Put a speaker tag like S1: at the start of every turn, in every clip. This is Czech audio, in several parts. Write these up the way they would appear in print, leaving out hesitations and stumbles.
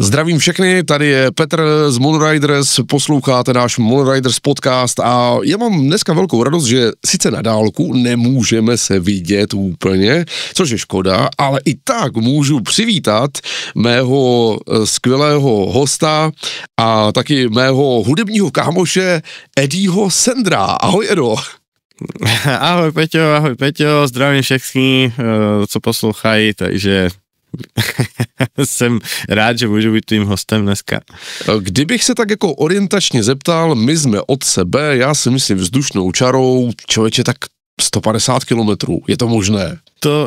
S1: Zdravím všechny, tady je Petr z Moonriders, posloucháte náš Moonriders podcast a já mám dneska velkou radost, že sice na dálku nemůžeme se vidět úplně, což je škoda, ale i tak můžu přivítat mého skvělého hosta a taky mého hudebního kámoše Eddieho Sendra. Ahoj Edo.
S2: Ahoj Peťo, zdravím všechny, co poslouchají, takže jsem rád, že můžu být tvým hostem dneska.
S1: Kdybych se tak jako orientačně zeptal, my jsme od sebe, já si myslím vzdušnou čarou, člověče tak 150 kilometrů, je to možné?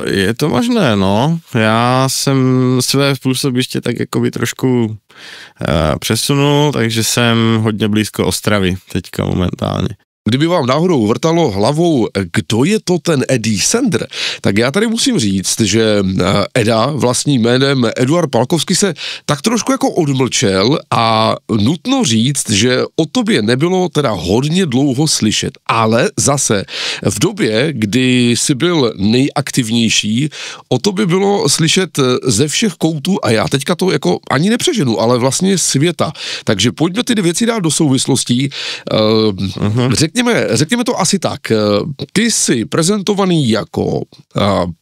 S2: Je to možné, no. Já jsem své působiště tak jakoby trošku přesunul, takže jsem hodně blízko Ostravy teďka momentálně.
S1: Kdyby vám náhodou vrtalo hlavou, kdo je to ten Eddie Sender, tak já tady musím říct, že Eda vlastním jménem Eduard Palkovský se tak trošku jako odmlčel a nutno říct, že o tobě nebylo teda hodně dlouho slyšet, ale zase v době, kdy jsi byl nejaktivnější, o tobě bylo slyšet ze všech koutů a já teďka to jako ani nepřeženu, ale vlastně světa. Takže pojďme ty věci dát do souvislostí. Řekněme to asi tak. Ty jsi prezentovaný jako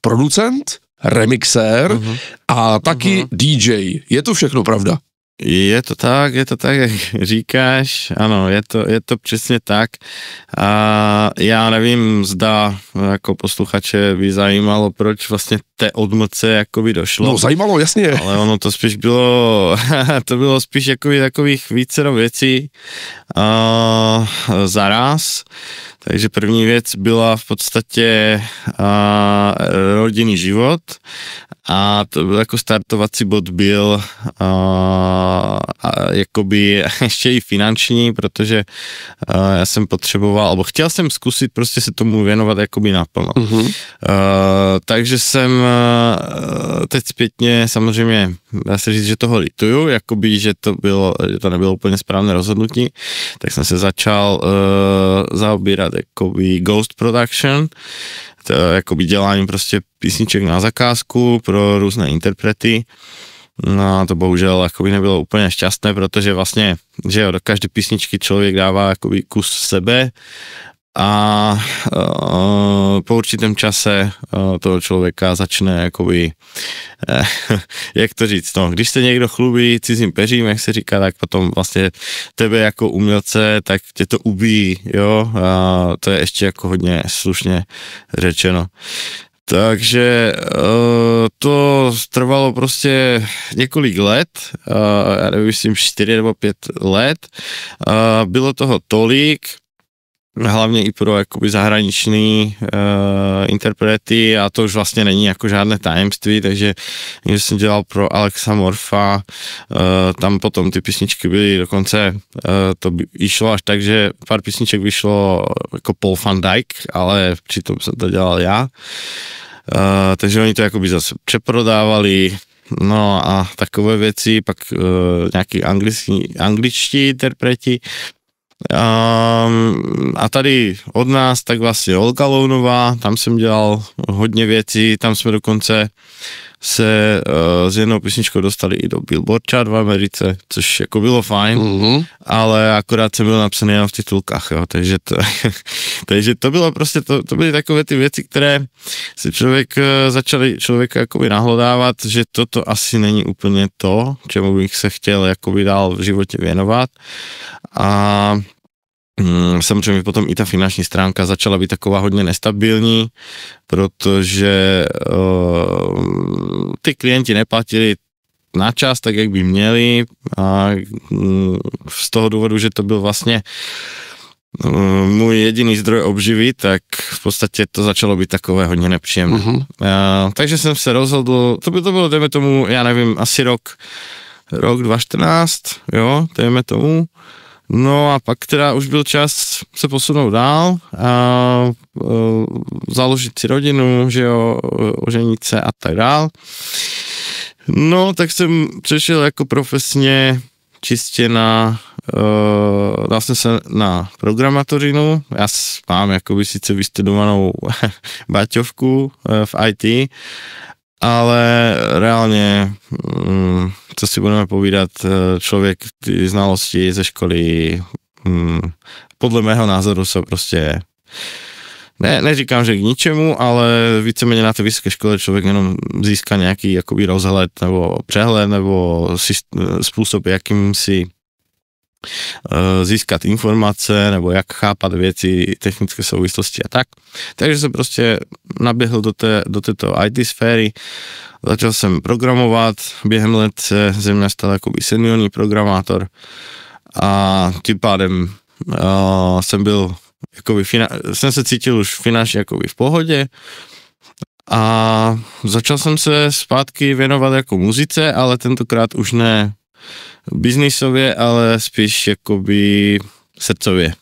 S1: producent, remixér a taky DJ. Je to všechno pravda?
S2: Je to tak, jak říkáš, ano, je to přesně tak. A já nevím, zda jako posluchače by zajímalo, proč vlastně té odmlce jakoby došlo.
S1: No zajímalo, jasně.
S2: Ale ono to spíš bylo, spíš jakoby takových vícero věcí zaraz. Takže první věc byla v podstatě rodinný život a to byl jako startovací bod byl jakoby ještě i finanční, protože já jsem potřeboval, alebo chtěl jsem zkusit prostě se tomu věnovat jakoby naplno. Takže jsem teď zpětně samozřejmě, dá se říct, že toho lituju, jakoby, že to nebylo úplně správné rozhodnutí, tak jsem se začal zaobírat jakoby ghost production, to jakoby dělání prostě písniček na zakázku pro různé interprety. No a to bohužel jakoby nebylo úplně šťastné, protože vlastně, že jo, do každé písničky člověk dává jakoby kus sebe a po určitém čase toho člověka začne jakoby, jak to říct, no, když se někdo chlubí cizím peřím, jak se říká, tak potom vlastně tebe jako umělce, tak tě to ubíjí, jo, a to je ještě jako hodně slušně řečeno. Takže to trvalo prostě několik let, já nevím, 4 nebo 5 let, bylo toho tolik, hlavně i pro jakoby zahraniční interprety a to už vlastně není jako žádné tajemství, takže jsem dělal pro Alexa Morfa, tam potom ty písničky byly dokonce, to vyšlo až tak, že pár písniček vyšlo jako Paul van Dyk, ale přitom jsem to dělal já, takže oni to jakoby zase přeprodávali. No a takové věci, pak nějaký angličtí interpreti. A tady od nás tak vlastně Olga Lounová, tam jsem dělal hodně věcí, tam jsme dokonce se s jednou písničkou dostali i do Billboard chart v Americe, což jako bylo fajn, ale akorát jsem byl napsaný jenom v titulkách, jo, takže to bylo prostě, to byly takové ty věci, které si začali člověka jakoby nahlodávat, že toto asi není úplně to, čemu bych se chtěl jakoby dál v životě věnovat a samozřejmě potom i ta finanční stránka začala být taková hodně nestabilní, protože ty klienti neplatili na čas tak, jak by měli a z toho důvodu, že to byl vlastně můj jediný zdroj obživy, tak v podstatě to začalo být takové hodně nepříjemné. Takže jsem se rozhodl, to bylo dejme tomu, já nevím, asi rok 2014, jo, dejme tomu. No a pak teda už byl čas se posunout dál a založit si rodinu, že jo, oženit se a tak dál. No, tak jsem přešel jako profesně čistě dal jsem se na programatorinu. Já mám jakoby sice vystudovanou baťovku v IT, ale reálně, co si budeme povídat, člověk ty znalosti ze školy, podle mého názoru jsou prostě, neříkám, že k ničemu, ale víceméně na té vysoké škole člověk jenom získá nějaký jakoby rozhled nebo přehled nebo způsob, jakým si získat informace nebo jak chápat věci, technické souvislosti a tak. Takže jsem prostě naběhl do této IT sféry, začal jsem programovat, během let se ze mě stal jakoby seniorní programátor a tím pádem jsem se cítil už finančně jakoby v pohodě a začal jsem se zpátky věnovat jako muzice, ale tentokrát už ne biznisově, ale spíš jakoby srdcově,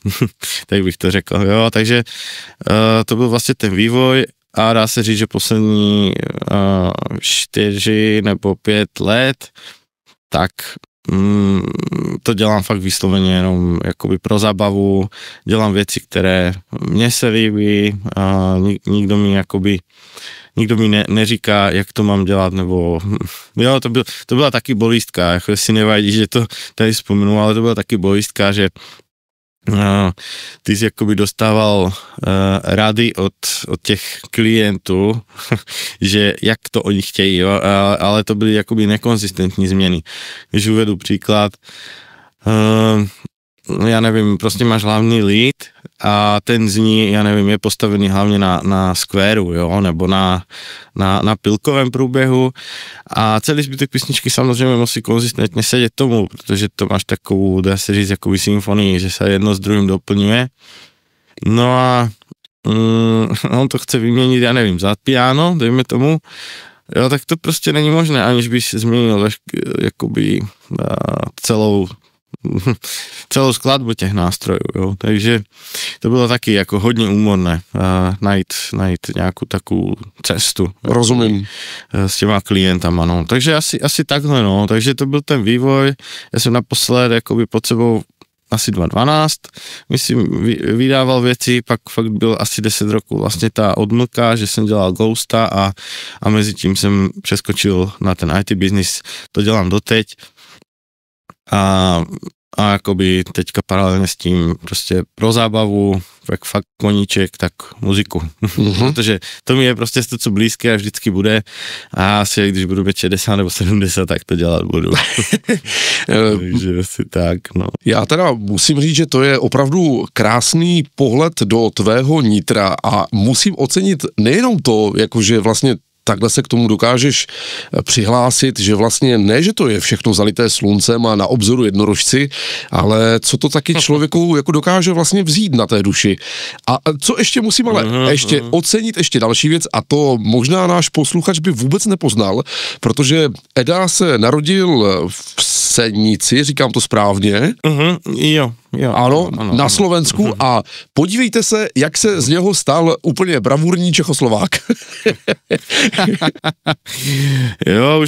S2: tak bych to řekl, jo, takže to byl vlastně ten vývoj a dá se říct, že poslední 4 nebo 5 let, tak to dělám fakt vysloveně jenom jakoby pro zábavu, dělám věci, které mně se líbí a nikdo mi neříká, jak to mám dělat, nebo jo, to byla taky bolístka, jako si nevadí, že to tady vzpomenu, ale to byla taky bolístka, že ty jsi jakoby dostával rady od těch klientů, že jak to oni chtějí, jo, ale to byly jakoby nekonzistentní změny. Když uvedu příklad, já nevím, prostě máš hlavní lead a ten zní, já nevím, je postavený hlavně na squareu, jo, nebo na pilkovém průběhu a celý zbytek písničky samozřejmě musí konzistentně sedět tomu, protože to máš takovou, dá se říct, jakoby symfonii, že se jedno s druhým doplňuje. No a on to chce vyměnit, já nevím, za piano, dejme tomu, jo, tak to prostě není možné, aniž bys změnil jakoby celou skladbu těch nástrojů, jo. Takže to bylo taky jako hodně úmorné najít nějakou takovou cestu.
S1: Rozumím.
S2: S těma klientama, no. Takže asi takhle, no. Takže to byl ten vývoj. Já jsem naposled jakoby pod sebou asi 2012, myslím, vydával věci, pak fakt byl asi 10 roků vlastně ta odmlka, že jsem dělal Ghosta a mezi tím jsem přeskočil na ten IT business, to dělám doteď. A jakoby teďka paralelně s tím prostě pro zábavu, jak fakt koníček, tak muziku. Protože to mi je prostě to, co blízké a vždycky bude a asi když budu mít 60 nebo 70, tak to dělat budu. Takže asi tak, no.
S1: Já teda musím říct, že to je opravdu krásný pohled do tvého nitra a musím ocenit nejenom to, jakože vlastně takhle se k tomu dokážeš přihlásit, že vlastně ne, že to je všechno zalité sluncem a na obzoru jednorožci, ale co to taky člověku jako dokáže vlastně vzít na té duši. A co ještě musím ale ještě ocenit ještě další věc a to možná náš posluchač by vůbec nepoznal, protože Eda se narodil v Sednici, říkám to správně?
S2: Jo.
S1: Ano, na Slovensku a podívejte se, jak se z něho stal úplně bravurní Čechoslovák.
S2: Jo,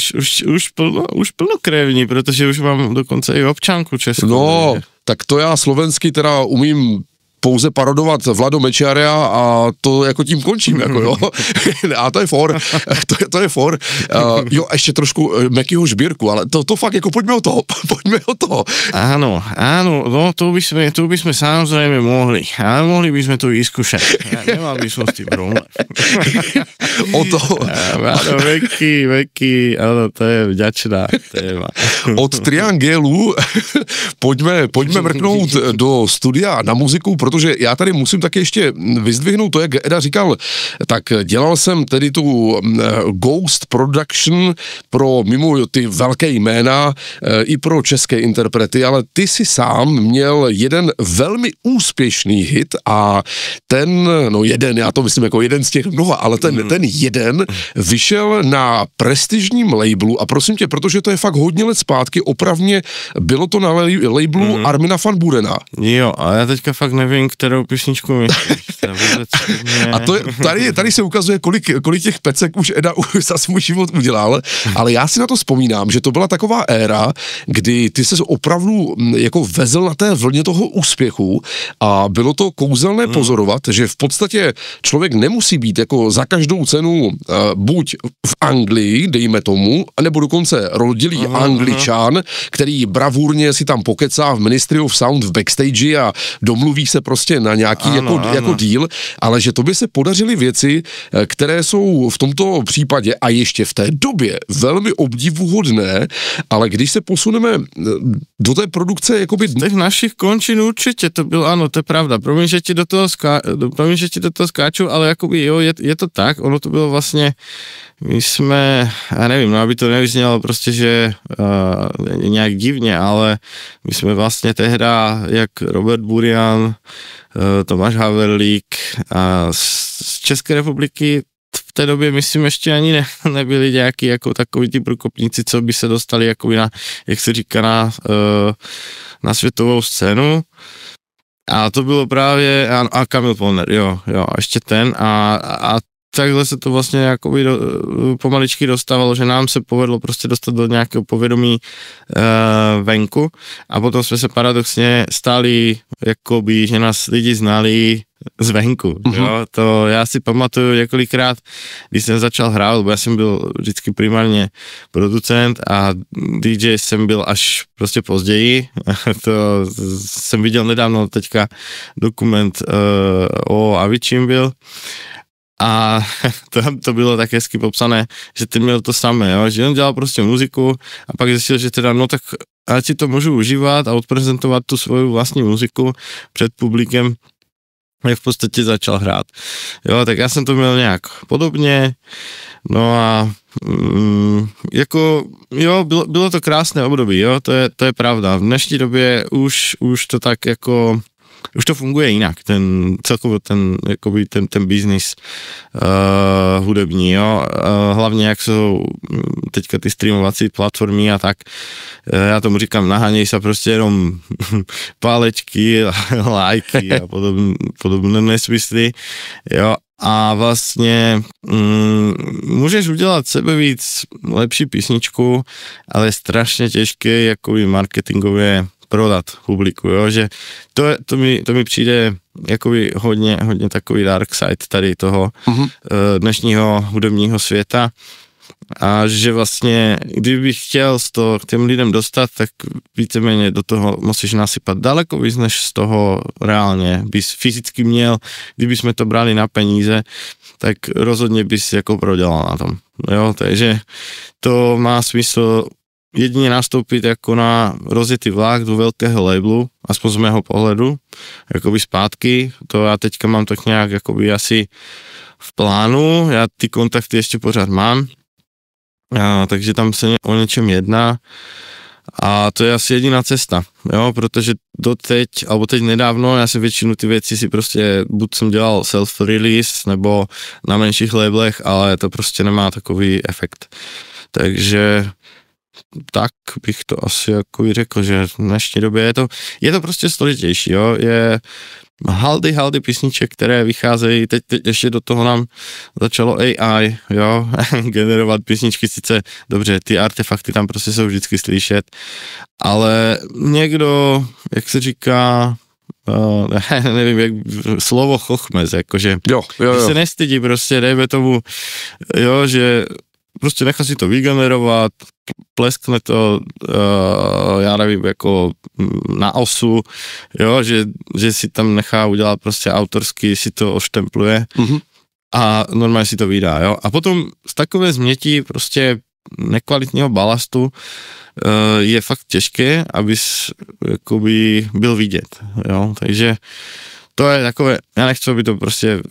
S2: už plnokrevní, protože už mám dokonce i občanku českou.
S1: No, tak to já slovensky teda umím pouze parodovat Vlado Mečiara a to jako tím končím, jako jo. A to je for, to je for. Jo, ještě trošku Mekyho Žbírku, ale to fakt jako pojďme o toho.
S2: Áno, no to by sme samozrejme mohli, ale mohli by sme to vyskúšať. Ja nemal by som s tým problém.
S1: O to.
S2: Áno, Meky, áno, to je vďačná téma.
S1: Od Triangelu pojďme mrknout do studia na muziku, protože já tady musím taky ještě vyzdvihnout to, jak Eda říkal, tak dělal jsem tedy tu Ghost Production pro mimo ty velké jména i pro české interprety, ale ty si sám měl jeden velmi úspěšný hit a já to myslím jako jeden z těch mnoha, ale ten jeden vyšel na prestižním labelu a prosím tě, protože to je fakt hodně let zpátky, opravně bylo to na labelu Armina van Burena.
S2: Jo, a já teďka fakt nevím, kterou písničku myslíš.
S1: A to tady se ukazuje, kolik těch pecek už Eda za svůj život udělal, ale já si na to vzpomínám, že to byla taková éra, kdy ty se opravdu jako vezl na té vlně toho úspěchu a bylo to kouzelné pozorovat, že v podstatě člověk nemusí být jako za každou cenu buď v Anglii, dejme tomu, nebo dokonce rodilý Angličan, který bravurně si tam pokecá v Ministry of Sound v backstage a domluví se prostě na nějaký jako deal, ale že to by se podařily věci, které jsou v tomto případě a ještě v té době velmi obdivuhodné, ale když se posuneme do té produkce jakoby...
S2: Z těch našich končin určitě to bylo, ano, to je pravda. Promiň, že ti do toho skáču, ale jakoby jo, je to tak, ono to bylo vlastně, my jsme, já nevím, no aby to nevyznělo prostě, že nějak divně, ale my jsme vlastně tehda, jak Robert Burian, Tomáš Haverlík a z České republiky v té době, myslím, ještě ani nebyli nějaký jako takový ty průkopníci, co by se dostali jakoby na, jak se říká, na světovou scénu. A to bylo právě, a Kamil Polner, jo, ještě ten a takhle se to vlastně jakoby pomaličky dostávalo, že nám se povedlo prostě dostat do nějakého povědomí venku a potom jsme se paradoxně stali, jakoby, že nás lidi znali zvenku, jo, to já si pamatuju několikrát, když jsem začal hrát, lebo já jsem byl vždycky primárně producent a DJ jsem byl až prostě později, to jsem viděl nedávno teďka dokument o Aviciim byl a to bylo tak hezky popsané, že ten měl to samé, jo? Že on dělal prostě muziku a pak zjistil, že teda no tak ať si to můžu užívat a odprezentovat tu svoju vlastní muziku před publikem, jak v podstatě začal hrát. Jo, tak já jsem to měl nějak podobně, no a jako, jo, bylo to krásné období, jo, to je pravda. V dnešní době už to tak jako, už to funguje jinak, celkově ten biznis hudební, jo, hlavně jak jsou teďka ty streamovací platformy a tak, já tomu říkám, naháněj se prostě jenom pálečky, lajky a podobné nesmysly, jo, a vlastně můžeš udělat sebe víc lepší písničku, ale je strašně těžké jakoby marketingově prodat publiku, jo, že to mi přijde jakoby hodně takový dark side tady toho dnešního hudebního světa a že vlastně, kdybych chtěl to k těm lidem dostat, tak víceméně do toho musíš nasypat daleko víc, než z toho reálně bys fyzicky měl, kdyby jsme to brali na peníze, tak rozhodně bys jako prodělal na tom, jo, takže to má smysl jedině nastoupit jako na rozjetý vlak do velkého labelu, aspoň z mého pohledu, jakoby zpátky, to já teďka mám tak nějak jakoby asi v plánu, já ty kontakty ještě pořád mám, takže tam se o něčem jedná a to je asi jediná cesta, jo, protože doteď, alebo teď nedávno, já si většinu ty věci si prostě, buď jsem dělal self-release, nebo na menších labelech, ale to prostě nemá takový efekt, takže tak bych to asi jako řekl, že v dnešní době je to prostě složitější, jo, je haldy písniček, které vycházejí, teď ještě do toho nám začalo AI, jo, generovat písničky, sice dobře, ty artefakty tam prostě jsou vždycky slyšet, ale někdo, jak se říká, nevím, jak slovo chochmez, jakože
S1: jo.
S2: se nestydí prostě, dejme tomu, jo, že prostě nechá si to vygenerovat, pleskne to, já nevím, jako na osu, jo, že si tam nechá udělat prostě autorsky, si to oštempluje a normálně si to vydá, jo. A potom z takové změti prostě nekvalitního balastu je fakt těžké, abys jakoby byl vidět, jo, takže to je takové, já nechci, aby to prostě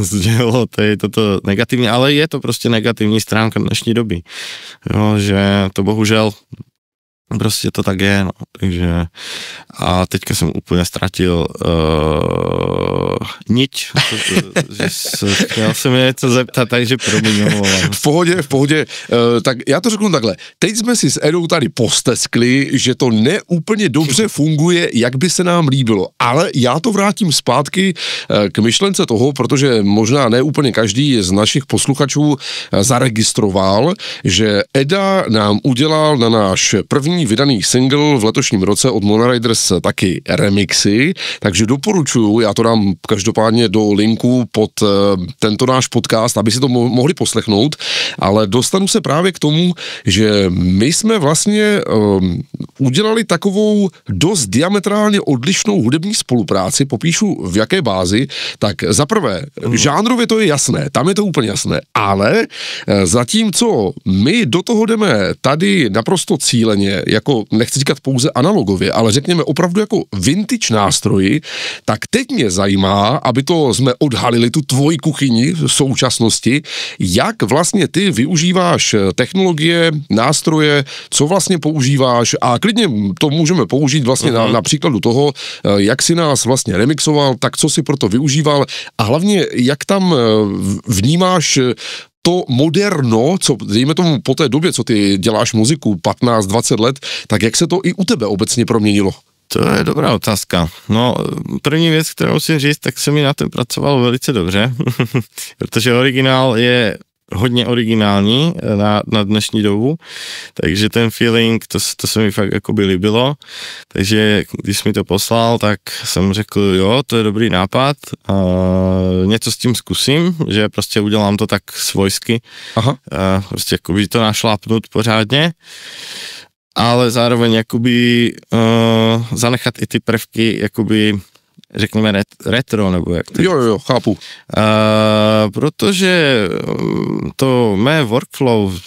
S2: sdělilo, to je toto negativní, ale je to prostě negativní stránka dnešní doby, jo, že to bohužel prostě to tak je, no, takže a teďka jsem úplně ztratil niť, že chtěl jsem je něco zeptat, takže promiň.
S1: V pohodě, tak já to řeknu takhle, teď jsme si s Edou tady posteskli, že to neúplně dobře funguje, jak by se nám líbilo, ale já to vrátím zpátky k myšlence toho, protože možná ne úplně každý z našich posluchačů zaregistroval, že Eda nám udělal na náš první vydaný single v letošním roce od Mona Riders taky remixy, takže doporučuju, já to dám každopádně každopádně do linku pod tento náš podcast, aby si to mohli poslechnout, ale dostanu se právě k tomu, že my jsme vlastně udělali takovou dost diametrálně odlišnou hudební spolupráci, popíšu v jaké bázi, tak zaprvé, žánrově to je jasné, tam je to úplně jasné, ale zatímco my do toho jdeme tady naprosto cíleně, jako nechci říkat pouze analogově, ale řekněme opravdu jako vintage nástroji, tak teď mě zajímá, aby to jsme odhalili tu tvoji kuchyni v současnosti, jak vlastně ty využíváš technologie, nástroje, co vlastně používáš a klidně to můžeme použít vlastně na příkladu toho, jak si nás vlastně remixoval, tak co si proto využíval a hlavně jak tam vnímáš to moderno, co dejme tomu po té době, co ty děláš muziku 15-20 let, tak jak se to i u tebe obecně proměnilo?
S2: To je dobrá otázka. No, první věc, kterou musím říct, tak se mi na tom pracovalo velice dobře, protože originál je hodně originální na dnešní dobu, takže ten feeling, to se mi fakt jakoby líbilo, takže když mi to poslal, tak jsem řekl, jo, to je dobrý nápad, něco s tím zkusím, že prostě udělám to tak svojsky, prostě jakoby to našlápnout pořádně, ale zároveň jakoby zanechat i ty prvky, jakoby řekněme retro, nebo jak to
S1: Jo, chápu.
S2: Protože to mé workflow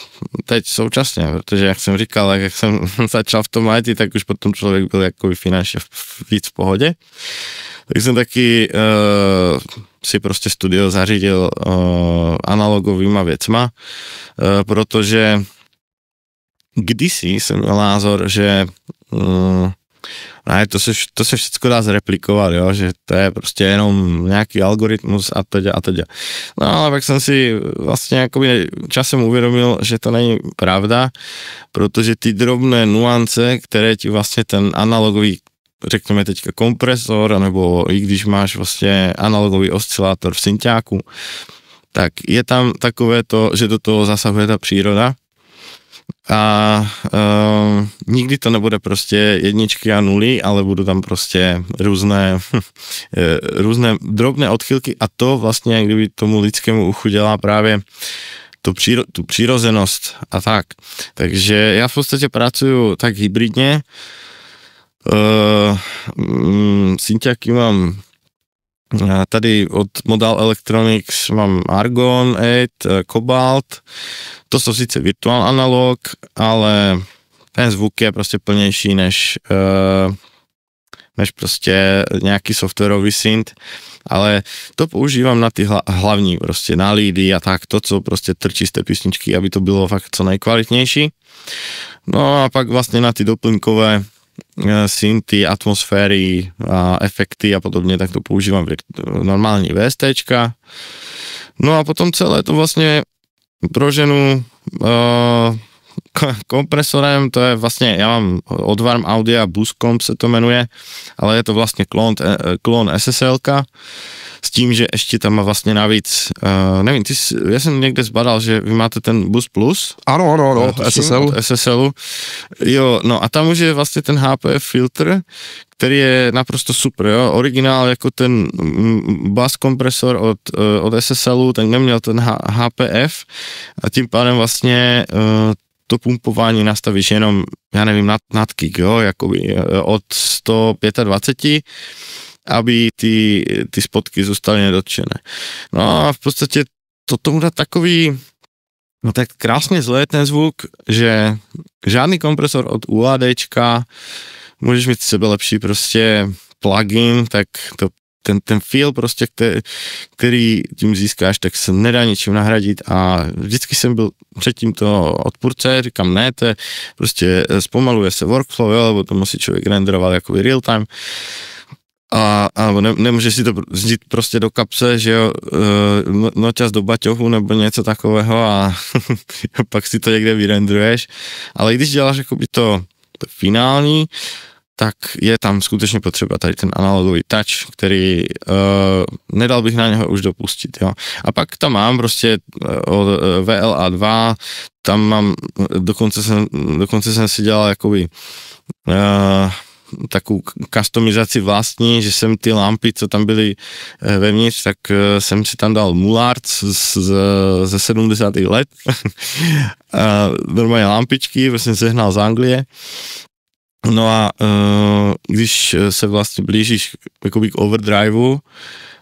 S2: teď současně, protože jak jsem říkal, jak jsem začal v tom IT, tak už potom člověk byl jakoby finančně víc v pohodě. Tak jsem taky si prostě studio zařídil analogovýma věcma, protože kdysi jsem měl názor, že ne, to se všechno dá zreplikovat, jo, že to je prostě jenom nějaký algoritmus a teď. No ale pak jsem si vlastně jakoby časem uvědomil, že to není pravda, protože ty drobné nuance, které ti vlastně ten analogový, řekněme teďka kompresor, nebo i když máš vlastně analogový oscilátor v synťáku, tak je tam takové to, že do toho zasahuje ta příroda, a nikdy to nebude prostě jedničky a nuly, ale budou tam prostě různé drobné odchylky a to vlastně, kdyby tomu lidskému uchu dělá právě tu přirozenost a tak. Takže já v podstatě pracuju tak hybridně, synťáky mám tady od Modal Electronics mám Argon 8, Cobalt, to jsou sice virtual analog, ale ten zvuk je prostě plnější než prostě nějaký softwarový synth, ale to používám na ty hlavní prostě na leady a tak, to, co prostě trčí z té písničky, aby to bylo fakt co nejkvalitnější. No a pak vlastně na ty doplňkové synthy, atmosféry a efekty a podobně, tak to používám normální VSTčka. No a potom celé to vlastně proženu kompresorem, to je vlastně, já mám od Warm Audio Buscomp se to jmenuje, ale je to vlastně klon SSL-ka, s tím, že ještě tam má vlastně navíc, nevím, já jsem někde zbadal, že vy máte ten Bus Plus.
S1: Ano,
S2: SSL. Jo, no a tam už je vlastně ten HPF filtr, který je naprosto super, jo, originál jako ten bus kompresor od SSLu, ten neměl ten HPF a tím pádem vlastně to pumpování nastavíš jenom, já nevím, nad kick, jo, jakoby od 125, aby ty spotky zůstaly nedotčené. No a v podstatě to tomu dá takový, no tak krásně zlé ten zvuk, že žádný kompresor od UADčka, můžeš mít sebe lepší prostě plugin, tak ten feel prostě, který tím získáš, tak se nedá ničím nahradit a vždycky jsem byl předtím to odpůrce, říkám ne, to je prostě zpomaluje se workflow, jo, lebo to musí člověk renderovat jako real time a nemůže si to vzít prostě do kapse, že jo, noťaz do baťohu nebo něco takového a pak si to někde vyrenderuješ, ale když děláš jakoby to finální, tak je tam skutečně potřeba tady ten analogový touch, který nedal bych na něho už dopustit, jo. A pak tam mám prostě od VLA 2, tam mám, dokonce jsem si dělal jakoby takovou customizaci vlastní, že jsem ty lampy, co tam byly vevnitř, tak jsem si tam dal Mullard ze 70. let. Normálně lampičky, vlastně sehnal z Anglie. No a když se vlastně blížíš jakoby k overdriveu,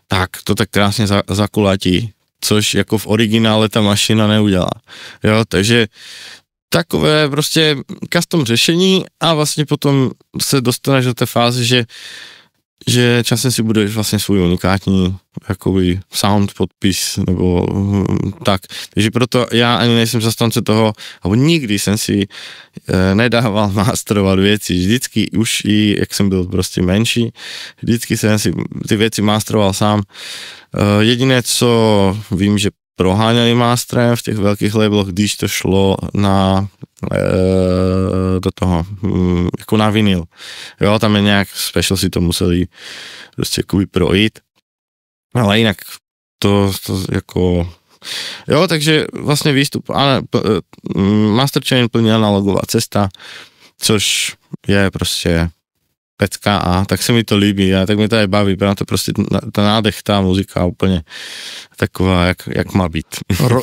S2: tak to tak krásně zakulatí, což jako v originále ta mašina neudělá. Jo, takže takové prostě custom řešení a vlastně potom se dostaneš do té fáze, že časem si budeš vlastně svůj unikátní jakoby sound podpis nebo tak. Takže proto já ani nejsem zastánce toho, nebo nikdy jsem si nedával masterovat věci. Vždycky už i, jak jsem byl prostě menší, vždycky jsem si ty věci masteroval sám. Jediné, co vím, že proháňali masterem v těch velkých labelech, když to šlo do toho, jako na vinyl. Jo, tam je nějak special, si to museli prostě jakoby projít. Ale jinak to jako, jo, takže vlastně výstup, ale Master Chain plně analogová cesta, což je prostě pecka a tak se mi to líbí a tak mi to aj baví, protože to prostě ta nádech, ta muzika úplně taková, jak má být.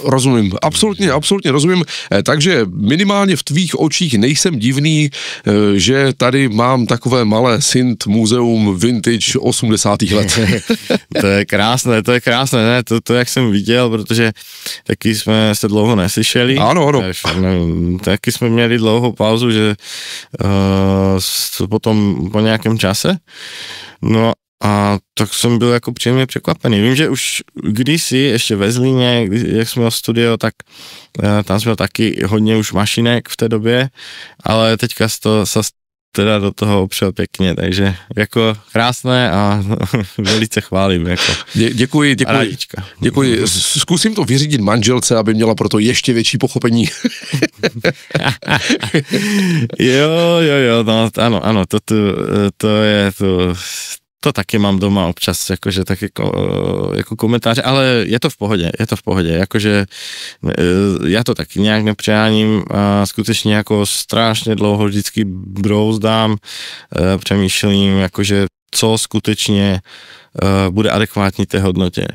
S1: Rozumím, absolutně rozumím, takže minimálně v tvých očích nejsem divný, že tady mám takové malé synth muzeum vintage 80. let.
S2: To je krásné, ne, to jak jsem viděl, protože taky jsme se dlouho neslyšeli.
S1: Ano.
S2: Taky jsme měli dlouhou pauzu, že potom po nějakém čase, no a tak jsem byl jako příjemně překvapený. Vím, že už kdysi, ještě ve Zlíně, jak jsme měl studio, tak tam jsme měl taky hodně už mašinek v té době, ale teďka se teda do toho opřel pěkně, takže jako krásné a velice chválím. Jako.
S1: Děkuji. Zkusím to vyřídit manželce, aby měla proto ještě větší pochopení.
S2: jo, no, ano, to je to. To taky mám doma občas, jakože tak jako komentáře, ale je to v pohodě, jakože já to taky nějak nepřeháním a skutečně jako strašně dlouho vždycky brouzdám, přemýšlím, jakože co skutečně bude adekvátní té hodnotě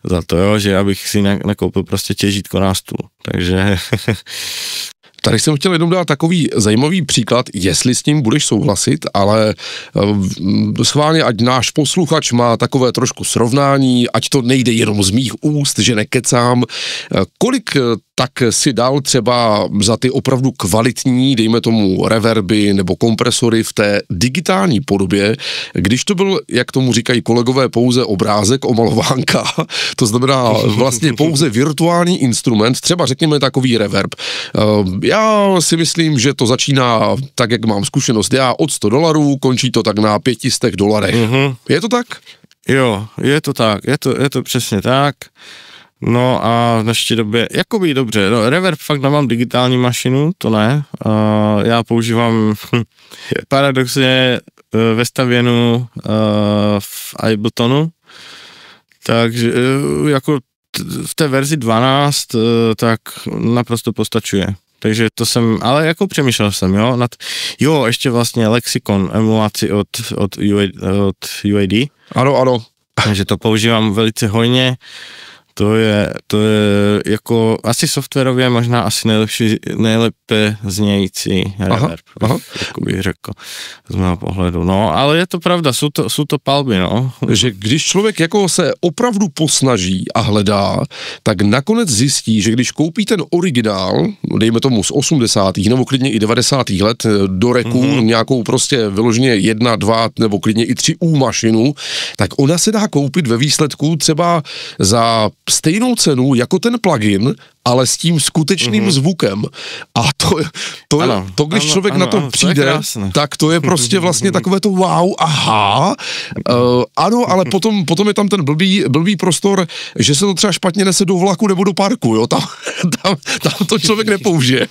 S2: za to, jo, že abych si nakoupil prostě těžítko na stůl, takže...
S1: Tady jsem chtěl jenom dát takový zajímavý příklad, jestli s tím budeš souhlasit, ale schválně, ať náš posluchač má takové trošku srovnání, ať to nejde jenom z mých úst, že nekecám. Kolik tak si dal třeba za ty opravdu kvalitní, dejme tomu reverby nebo kompresory v té digitální podobě, když to byl, jak tomu říkají kolegové, pouze obrázek, omalovánka, to znamená vlastně pouze virtuální instrument, třeba řekněme takový reverb. Já si myslím, že to začíná tak, jak mám zkušenost já, od $100, končí to tak na $500. Mm-hmm. Je to tak?
S2: Jo, je to tak, je to přesně tak. No a v dnešní době, jakoby dobře, no, reverb fakt nemám digitální mašinu, to ne, já používám paradoxně ve stavěnu v Abletonu, takže jako v té verzi 12 tak naprosto postačuje. Takže to jsem, ale jako přemýšlel jsem, ještě vlastně Lexikon emulaci od UAD.
S1: Ano.
S2: Takže to používám velice hojně. To je jako asi softwarově možná asi nejlépe znějící reverb, jako bych řekl, z mého pohledu. No, ale je to pravda, jsou to palby, no.
S1: Že když člověk jako se opravdu posnaží a hledá, tak nakonec zjistí, že když koupí ten originál, dejme tomu z 80. nebo klidně i 90. let do reku, nějakou prostě vyloženě 1, 2 nebo klidně i 3 mašinu, tak ona se dá koupit ve výsledku třeba za stejnou cenu jako ten plugin, ale s tím skutečným zvukem. A to když člověk na to přijde, tak to je prostě vlastně takové to wow, aha, ano, ale potom je tam ten blbý prostor, že se to třeba špatně nese do vlaku nebo do parku, jo, tam to člověk nepoužije.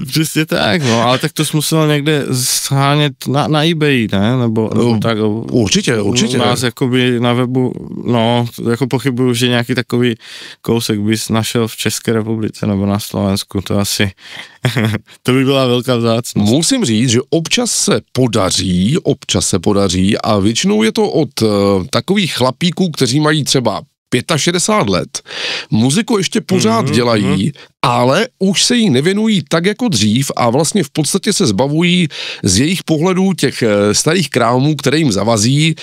S2: Přesně tak, no, ale tak to jsi musel někde shánět na eBay, ne, nebo tak.
S1: Určitě.
S2: U nás jakoby na webu, no, jako pochybuju, že nějaký takový kousek bys našel našel v České republice nebo na Slovensku, to asi, to by byla velká vzácnost.
S1: Musím říct, že občas se podaří a většinou je to od takových chlapíků, kteří mají třeba 65 let, muziku ještě pořád dělají, ale už se jí nevěnují tak jako dřív a vlastně v podstatě se zbavují z jejich pohledů těch starých krámů, které jim zavazí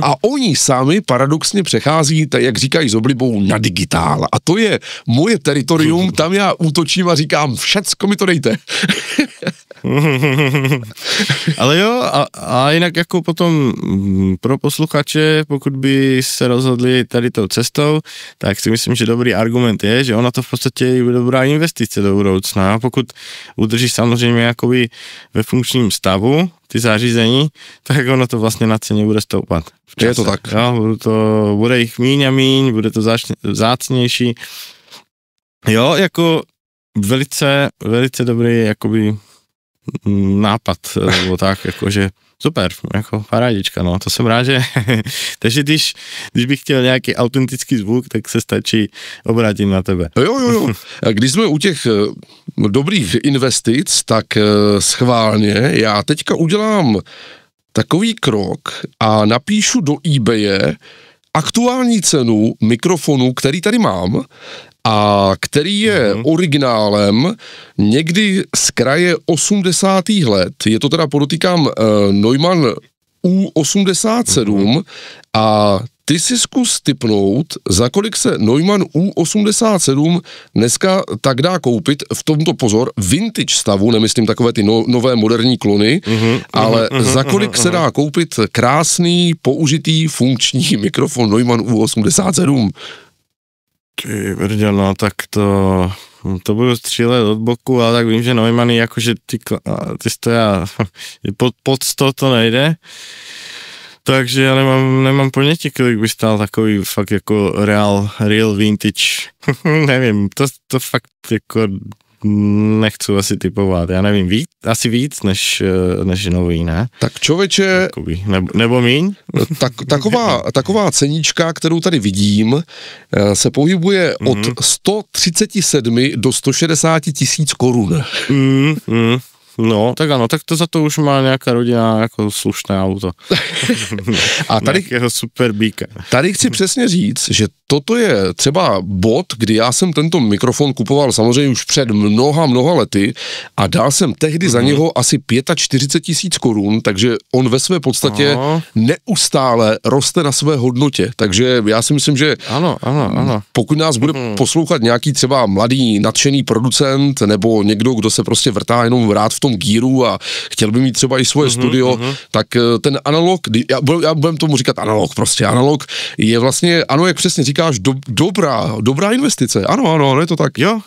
S1: a oni sami paradoxně přechází, tak jak říkají s oblibou, na digitál. A to je moje teritorium, tam já útočím a říkám, všecko mi to dejte.
S2: Ale jo, a jinak jako potom pro posluchače, pokud by se rozhodli tady tou cestou, tak si myslím, že dobrý argument je, že ona to v podstatě je dobrá investice do budoucna. A pokud udržíš samozřejmě jakoby ve funkčním stavu ty zařízení, tak ono to vlastně na ceně bude stoupat.
S1: Je to tak.
S2: Jo, bude jich míň a míň, bude to vzácnější. Jo, jako velice dobrý jakoby nápad, nebo tak, jakože super, jako parádička, no, to jsem rád, že takže když bych chtěl nějaký autentický zvuk, tak se stačí obrátit na tebe.
S1: Jo. Když jsme u těch dobrých investic, tak schválně, já teďka udělám takový krok a napíšu do eBaye aktuální cenu mikrofonu, který tady mám, a který je originálem někdy z kraje 80. let. Je to teda, podotýkám, Neumann U87 a ty si zkus tipnout, za kolik se Neumann U87 dneska tak dá koupit, v tomto pozor, vintage stavu, nemyslím takové ty nové moderní klony, ale za kolik se dá koupit krásný, použitý, funkční mikrofon Neumann U87.
S2: Ty brďo, no tak to budu střílet od boku, ale tak vím, že Neumanny jakože ty stoja pod 100 to nejde, takže já nemám ponětí, kolik by stál takový fakt jako real vintage, nevím, to fakt jako nechci asi typovat, já nevím, asi víc než nový, ne?
S1: Tak člověče...
S2: Jakoby, nebo míň?
S1: Taková ceníčka, kterou tady vidím, se pohybuje od 137 do 160 tisíc korun.
S2: No, tak ano, tak to za to už má nějaká rodina jako slušné auto.
S1: A tady,
S2: nějakého super bíka.
S1: Tady chci přesně říct, že toto je třeba bod, kdy já jsem tento mikrofon kupoval samozřejmě už před mnoha lety a dal jsem tehdy za něho asi 45 tisíc korun, takže on ve své podstatě neustále roste na své hodnotě, takže já si myslím, že
S2: ano.
S1: pokud nás bude poslouchat nějaký třeba mladý nadšený producent nebo někdo, kdo se prostě vrtá jenom rád v tom gíru a chtěl by mít třeba i svoje studio, tak ten analog, já budem tomu říkat analog, prostě analog je vlastně, ano, jak přesně říkáš, dobrá investice, ano, je to tak.
S2: Jo,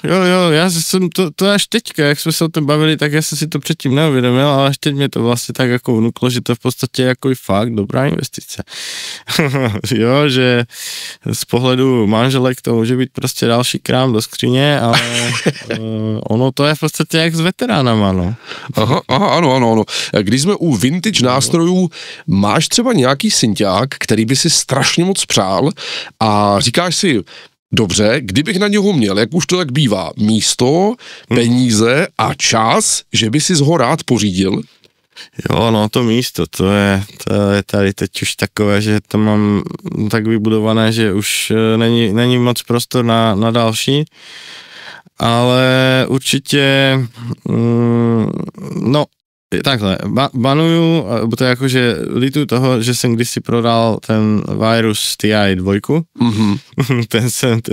S2: já jsem to až teďka, jak jsme se o tom bavili, tak já jsem si to předtím neuvědomil, ale až teď mě to vlastně tak jako vnuklo, že to v podstatě jako i fakt dobrá investice. Jo, že z pohledu manželek to může být prostě další krám do skříně, ale ono to je v podstatě jak s veteránama, no.
S1: Aha, ano. Když jsme u vintage nástrojů, máš třeba nějaký synťák, který by si strašně moc přál a říkáš si, dobře, kdybych na něho měl, jak už to tak bývá, místo, peníze a čas, že by si ho rád pořídil?
S2: Jo, no to místo, to je tady teď už takové, že to mám tak vybudované, že už není moc prostor na další, ale určitě, no takhle, banuju, to je jako, že lituju toho, že jsem kdysi prodal ten Virus TI 2, ten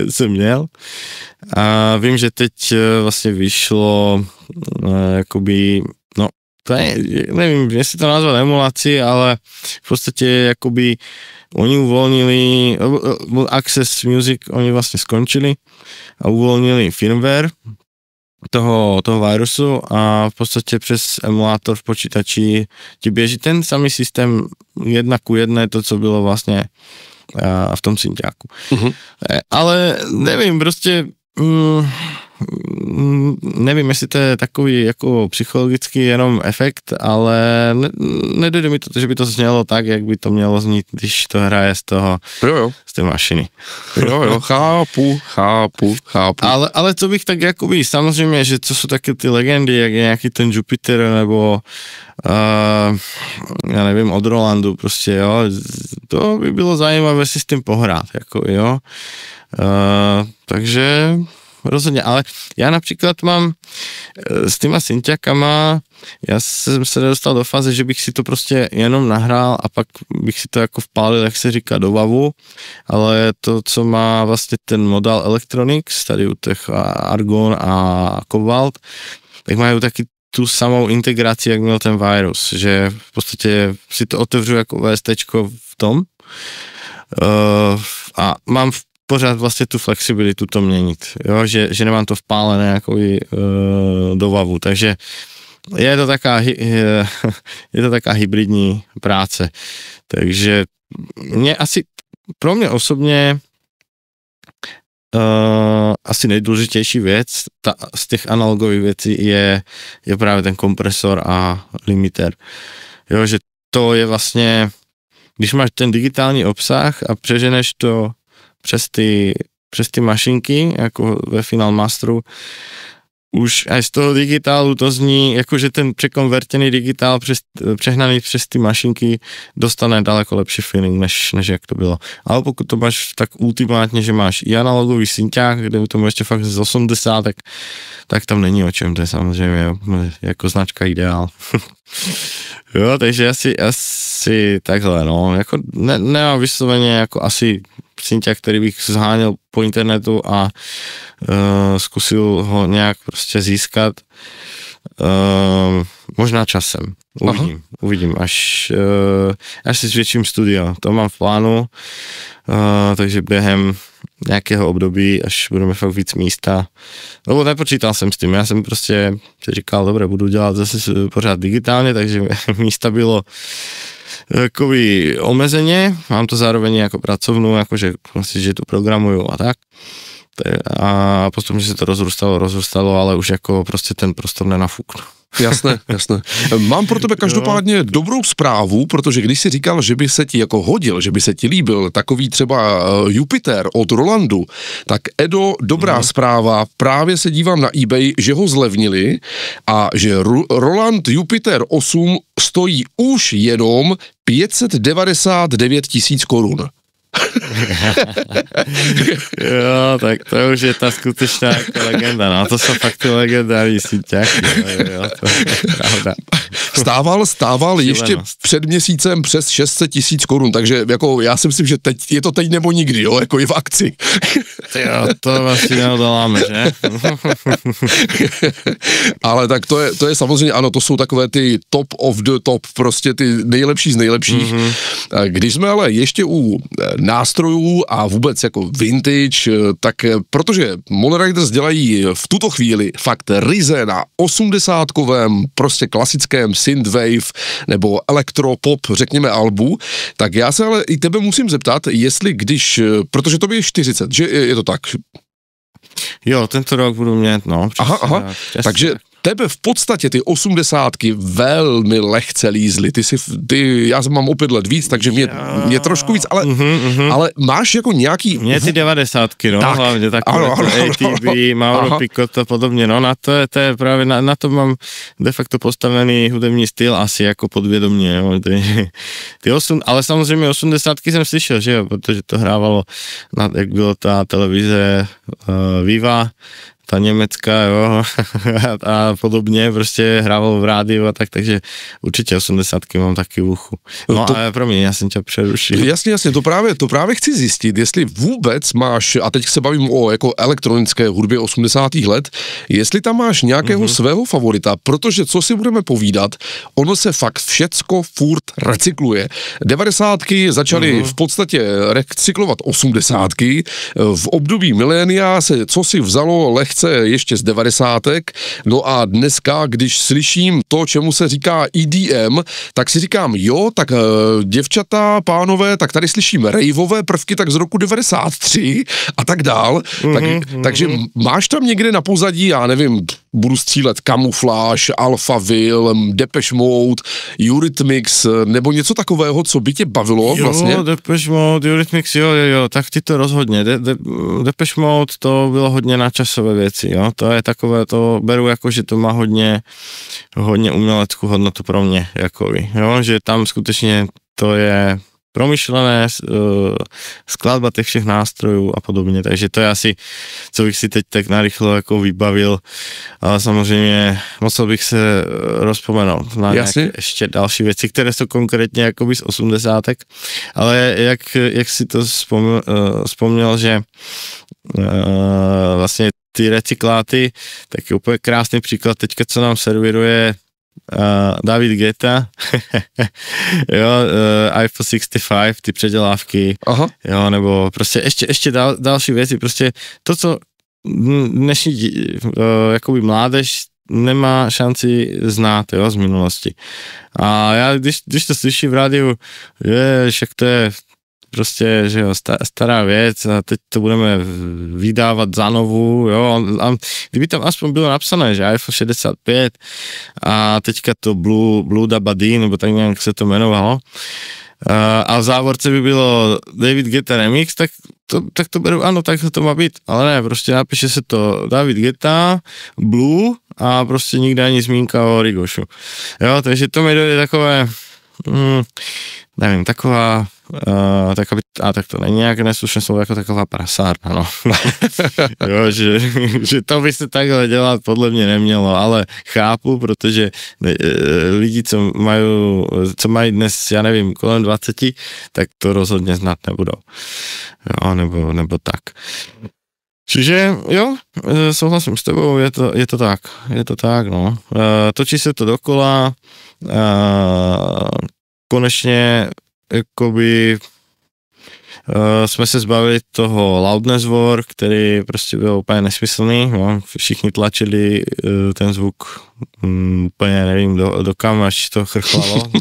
S2: jsem měl a vím, že teď vlastně vyšlo jakoby, no to je, nevím, jestli to nazvat emulaci, ale v podstatě jakoby oni uvolnili, Access Music, oni vlastně skončili a uvolnili firmware toho virusu a v podstatě přes emulátor v počítači ti běží ten samý systém 1:1, to, co bylo vlastně v tom synťáku. Ale nevím, prostě nevím, jestli to je takový jako psychologický jenom efekt, ale nedojde mi to, že by to znělo tak, jak by to mělo znít, když to hraje z té mašiny.
S1: Jo, chápu.
S2: Ale to bych tak jakoby, samozřejmě, že co jsou taky ty legendy, jak je nějaký ten Jupiter, nebo já nevím, od Rolandu prostě, jo, to by bylo zajímavé si s tím pohrát, jako jo. Takže rozhodně, ale já například mám s těma synťakama, já jsem se dostal do fáze, že bych si to prostě jenom nahrál a pak bych si to jako vpálil, jak se říká, do vavu, ale to, co má vlastně ten model Electronics, tady u těch Argon a Cobalt, tak mají taky tu samou integraci, jak měl ten virus, že v podstatě si to otevřu jako VSTčko v tom a mám pořád vlastně tu flexibilitu to měnit, jo? Že nemám to vpálené jako do vavu, takže je to taká hybridní práce, takže pro mě osobně asi nejdůležitější věc z těch analogových věcí je právě ten kompresor a limiter, jo? Že to je vlastně, když máš ten digitální obsah a přeženeš to přes ty mašinky, jako ve Final Masteru, už aj z toho digitálu to zní, jakože ten překonvertený digitál přehnaný přes ty mašinky dostane daleko lepší feeling, než jak to bylo. Ale pokud to máš tak ultimátně, že máš i analogový synťák, kde to ještě fakt z 80, tak tam není o čem, to je samozřejmě jako značka ideál. Jo, takže asi takhle, no, jako nemám vysloveně jako asi synťák, který bych zháněl po internetu a zkusil ho nějak prostě získat. Možná časem. Uvidím, až si zvětším studio. To mám v plánu, takže během nějakého období, až budeme fakt víc místa. Lebo nepočítal jsem s tím, já jsem prostě si říkal, dobré, budu dělat zase pořád digitálně, takže místa bylo takový omezeně, mám to zároveň jako pracovnu, jakože prostě, že to programuju a tak. A postupně se to rozrůstalo, ale už jako prostě ten prostor nenafuknu.
S1: Jasné. Mám pro tebe každopádně dobrou zprávu, protože když jsi říkal, že by se ti jako hodil, že by se ti líbil takový třeba Jupiter od Rolandu, tak Edo, dobrá zpráva, právě se dívám na eBay, že ho zlevnili a že Roland Jupiter 8 stojí už jenom 599 000 korun.
S2: Jo, tak to už je ta skutečná jako legenda, no to jsou fakt ty legendární synťáky, jo, to je pravda.
S1: Stával ještě před měsícem přes 600 000 korun, takže jako já si myslím, že je to teď nebo nikdy, jo, jako je v akci.
S2: Jo, to vlastně neodoláme, že?
S1: Ale tak to je samozřejmě, ano, to jsou takové ty top of the top, prostě ty nejlepší z nejlepších. Mm-hmm. Když jsme ale ještě u nástrojů a vůbec jako vintage, tak protože Moonriders dělají v tuto chvíli fakt ryze na 80kovém prostě klasickém synthwave nebo elektropop, řekněme, albu, tak já se ale i tebe musím zeptat, jestli protože to je 40, že je to tak?
S2: Jo, tento rok budu mít, no.
S1: Aha, takže tebe v podstatě ty 80ky velmi lehce lízly, já mám o 5 let víc, takže mě trošku víc, ale máš jako nějaký...
S2: Mě ty 90ky, no, tak, hlavně takové ATB, Mauro Picot a podobně, no, na to je právě, na to mám de facto postavený hudební styl asi jako podvědomě, jo, ale samozřejmě 80ky jsem slyšel, že jo, protože to hrávalo, jak bylo ta televize Viva, ta německá, jo, a podobně, prostě hrával v rádiu a tak, takže určitě 80ky mám taky v uchu. No ale promiň, já jsem tě přerušil.
S1: Jasně, to právě chci zjistit, jestli vůbec máš, a teď se bavím o jako elektronické hudbě 80. let, jestli tam máš nějakého svého favorita, protože co si budeme povídat, ono se fakt všecko furt recykluje. 90ky začaly v podstatě recyklovat 80ky, v období milénia se co si vzalo lehce lehce ještě z 90. No a dneska, když slyším to, čemu se říká EDM, tak si říkám, jo, tak děvčata, pánové, tak tady slyším raveové prvky tak z roku 93 a tak dál. Takže máš tam někde na pozadí, já nevím, budu střílet Camouflage, Alphaville, Depeche Mode, Eurythmics, nebo něco takového, co by tě bavilo vlastně?
S2: Jo, Depeche Mode, Eurythmics, jo, tak ti to rozhodně. Depeche Mode to bylo hodně nadčasové věci, jo, to je takové, to beru jako, že to má hodně uměleckou hodnotu pro mě, jakoby, jo, že tam skutečně to je promyšlené, skladba těch všech nástrojů a podobně, takže to je asi, co bych si teď tak narychlo jako vybavil, ale samozřejmě musel bych se rozpomenout na nějaké ještě další věci, které jsou konkrétně jakoby z 80. Ale jak si to vzpomněl, že vlastně ty recykláty, tak je úplně krásný příklad teďka, co nám serviruje David Guetta, jo, iPhone 65, ty předělávky, jo, nebo prostě ještě další věci, prostě to, co dnešní jakoby mládež nemá šanci znát, jo, z minulosti. A já, když to slyším v rádiu, však to je prostě, že jo, stará věc a teď to budeme vydávat za novou, jo, a kdyby tam aspoň bylo napsané, že iPhone 65 a teďka to Blue Dabadi, nebo tak nějak se to jmenovalo, a v závorce by bylo David Guetta Remix, tak to beru, ano, tak to má být, ale ne, prostě napíše se to David Guetta, Blue a prostě nikde ani zmínka o Rigošu. Jo, takže to mi dojde takové, nevím, taková, tak to není nějak neslušné slovo, jako taková prasárna, no. Jo, že to by se takhle dělat podle mě nemělo, ale chápu, protože lidi, co mají dnes, já nevím, kolem 20, tak to rozhodně znát nebudou. Jo, nebo tak. Čiže jo, souhlasím s tebou, je to tak, no. Točí se to dokola, konečně jakoby jsme se zbavili toho loudness war, který prostě byl úplně nesmyslný, no. Všichni tlačili ten zvuk úplně nevím do kam, až to chrchlalo.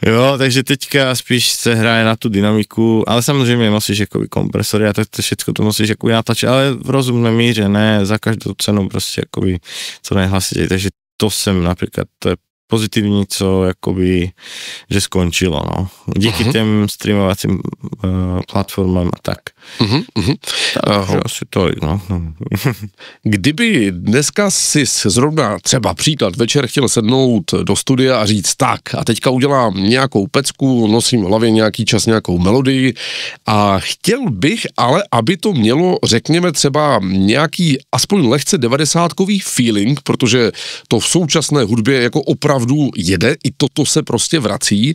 S2: Jo, takže teďka spíš se hraje na tu dynamiku, ale samozřejmě musíš jakoby kompresory a to všechno to musíš jakoby natlačit, ale v rozumné míře, ne za každou cenu prostě jakoby co nejhlasitěji, takže to jsem například, to je pozitivní, co jakoby, že skončilo, no. Díky těm streamovacím platformám a tak. Takže asi to, no.
S1: Kdyby dneska si zrovna třeba příklad večer chtěl sednout do studia a říct tak a teďka udělám nějakou pecku, nosím v hlavě nějaký čas nějakou melodii a chtěl bych, ale aby to mělo, řekněme třeba nějaký aspoň lehce 90kový feeling, protože to v současné hudbě jako opravdu jede, i toto se prostě vrací.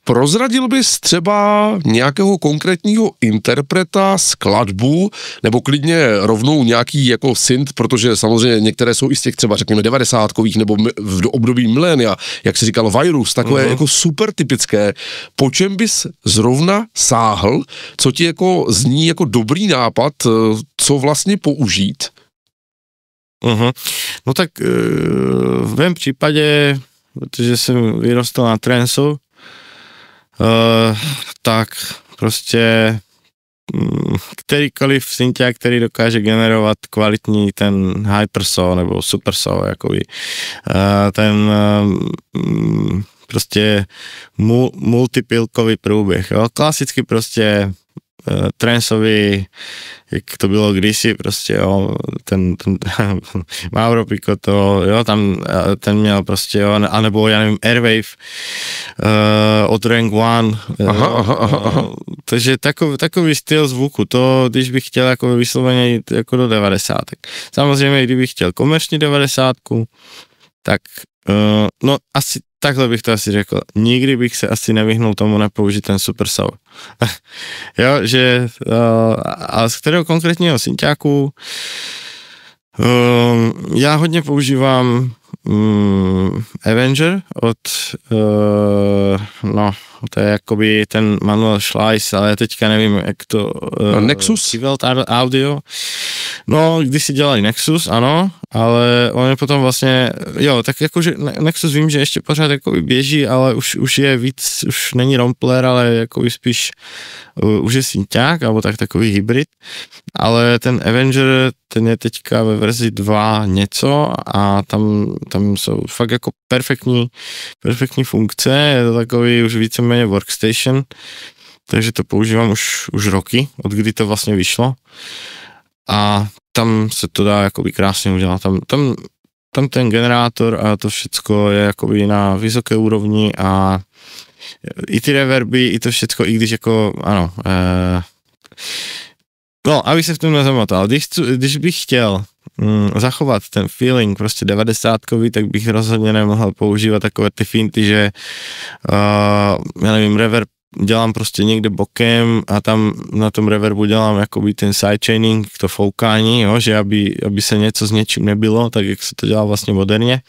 S1: Prozradil bys třeba nějakého konkrétního interpreta, skladbu, nebo klidně rovnou nějaký jako synth, protože samozřejmě některé jsou i z těch třeba řekněme 90kových nebo v období milénia, jak se říkalo Virus, takové jako super typické. Po čem bys zrovna sáhl, co ti jako zní jako dobrý nápad, co vlastně použít?
S2: No tak v mém případě, protože jsem vyrostl na transu, tak prostě kterýkoliv synťák, který dokáže generovat kvalitní ten hypersaw nebo supersaw, jakoby, ten prostě multipilkový průběh, jo? Klasicky prostě transový, jak to bylo kdysi, prostě, jo, ten Mauro Picotto, jo, tam ten měl prostě, jo, anebo, já nevím, Airwave od Rank One, takže takový styl zvuku, to, když bych chtěl jako vysloveně jít jako do 90. Samozřejmě, kdybych chtěl komerční 90, tak no asi takhle bych to asi řekl. Nikdy bych se asi nevyhnul tomu nepoužít ten supersaw. Jo, že a z kterého konkrétního synťáku já hodně používám Avenger od, no, to je jakoby ten Manuel Schleiss, ale já teďka nevím, jak to...
S1: Nexus?
S2: Keyvelt Audio. No, když si dělali Nexus, ano, ale on je potom vlastně, jo, tak jakože Nexus vím, že ještě pořád jakoby běží, ale už je víc, už není rompler, ale jakoby spíš už je synťák, alebo takový hybrid, ale ten Avenger, ten je teďka ve verzi 2 něco a tam jsou fakt jako perfektní funkce, je to takový už víceméně workstation, takže to používám už roky, od kdy to vlastně vyšlo a tam se to dá jakoby krásně udělat, tam ten generátor a to všecko je jakoby na vysoké úrovni a i ty reverby, i to všecko, i když jako, ano, no, aby se v tom nezamotal, když bych chtěl zachovat ten feeling prostě 90kový, tak bych rozhodně nemohl používat takové ty finty, že já nevím, reverb dělám prostě někde bokem a tam na tom reverbu dělám jakoby ten sidechaining, to foukání, jo, že aby se něco s něčím nebylo, tak jak se to dělá vlastně moderně.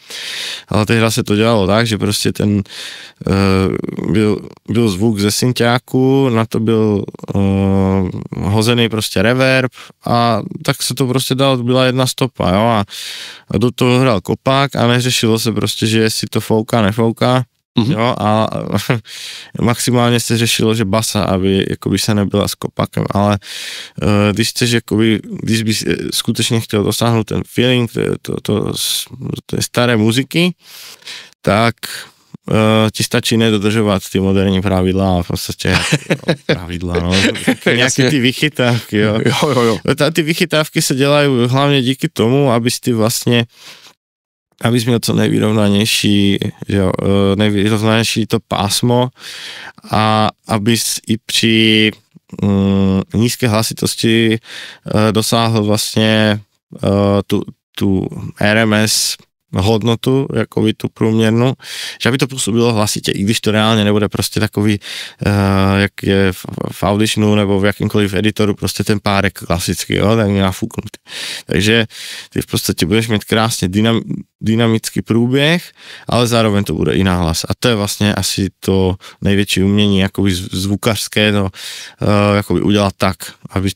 S2: Ale tehdy se to dělalo tak, že prostě ten byl zvuk ze synťáku, na to byl hozený prostě reverb a tak se to prostě dalo, byla jedna stopa, jo, a do toho hrál kopák a neřešilo se prostě, že jestli to fouká, nefouká. Jo, a maximálně se řešilo, že basa, aby jakoby se nebyla s kopakem, ale když chceš, jakoby, když bys skutečně chtěl dosáhnout ten feeling té staré muziky, tak ti stačí nedodržovat ty moderní pravidla a v podstatě pravidla, no, nějaké ty vychytávky, jo. Ty vychytávky se dělají hlavně díky tomu, abys měl co nejvyrovnanější, nejvyrovnanější to pásmo a abys i při nízké hlasitosti dosáhl vlastně tu RMS hodnotu, jakoby tu průměrnou, že aby to působilo hlasitě, i když to reálně nebude prostě takový, jak je v Auditionu nebo v jakýmkoliv editoru, prostě ten párek klasický, jo, tak nafuknutý. Takže ty v podstatě budeš mít krásně dynamický průběh, ale zároveň to bude i nahlas. A to je vlastně asi to největší umění, jakoby zvukařské, to jakoby udělat tak,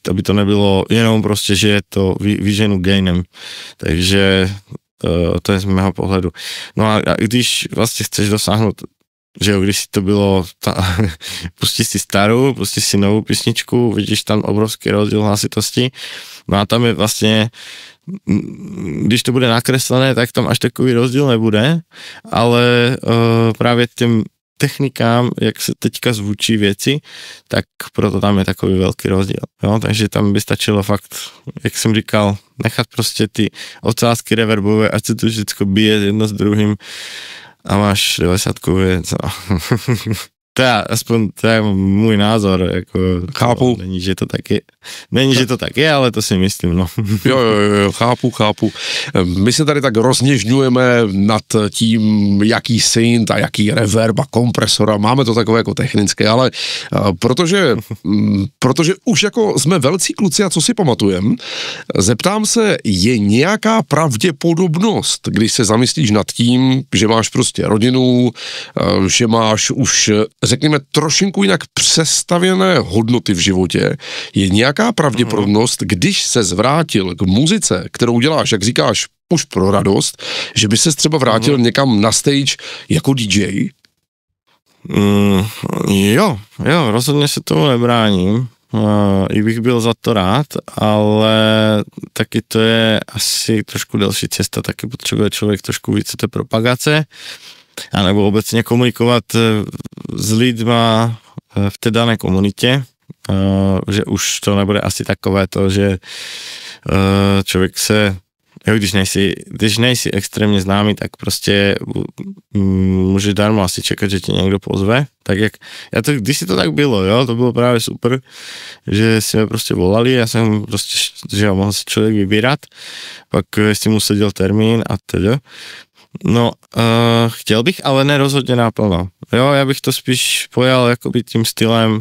S2: aby to nebylo jenom prostě, že je to vyženu gainem. Takže to je z mého pohledu. No a když vlastně chceš dosáhnout, že jo, když si to bylo, pustíš si starou, pustíš si novou písničku, vidíš tam obrovský rozdíl hlasitosti, no a tam je vlastně, když to bude nakreslené, tak tam až takový rozdíl nebude, ale právě těm technikám, jak se teďka zvučí věci, tak proto tam je takový velký rozdíl. Jo? Takže tam by stačilo fakt, jak jsem říkal, nechat prostě ty ocásky reverbové, ať se to vždycky bije jedno s druhým a máš 90 věc. To je můj názor, jako
S1: chápu.
S2: Není, že to tak je, ale to si myslím, no.
S1: Jo, chápu. My se tady tak rozněžňujeme nad tím, jaký synth a jaký reverb a kompresora, máme to takové jako technické, ale protože už jako jsme velcí kluci a co si pamatujem, zeptám se, je nějaká pravděpodobnost, když se zamyslíš nad tím, že máš prostě rodinu, že máš už řekněme trošinku jinak přestavěné hodnoty v životě, je nějaká pravděpodobnost, když se zvrátil k muzice, kterou děláš, jak říkáš, už pro radost, že by ses třeba vrátil někam na stage jako DJ?
S2: Jo, rozhodně se tomu nebráním. I bych byl za to rád, ale taky to je asi trošku delší cesta, taky potřebuje člověk trošku více té propagace, anebo obecně komunikovat s lidma v té dané komunitě, že už to nebude asi takové to, že člověk se, když nejsi extrémně známý, tak prostě můžeš darmo asi čekat, že tě někdo pozve. Tak jak, když si to tak bylo, jo, to bylo právě super, že si mě prostě volali, já jsem prostě, že mohl si člověk vybírat, pak si mu seděl termín a teda. No, chtěl bych, ale nerozhodně naplno. Jo, já bych to spíš pojal jakoby tím stylem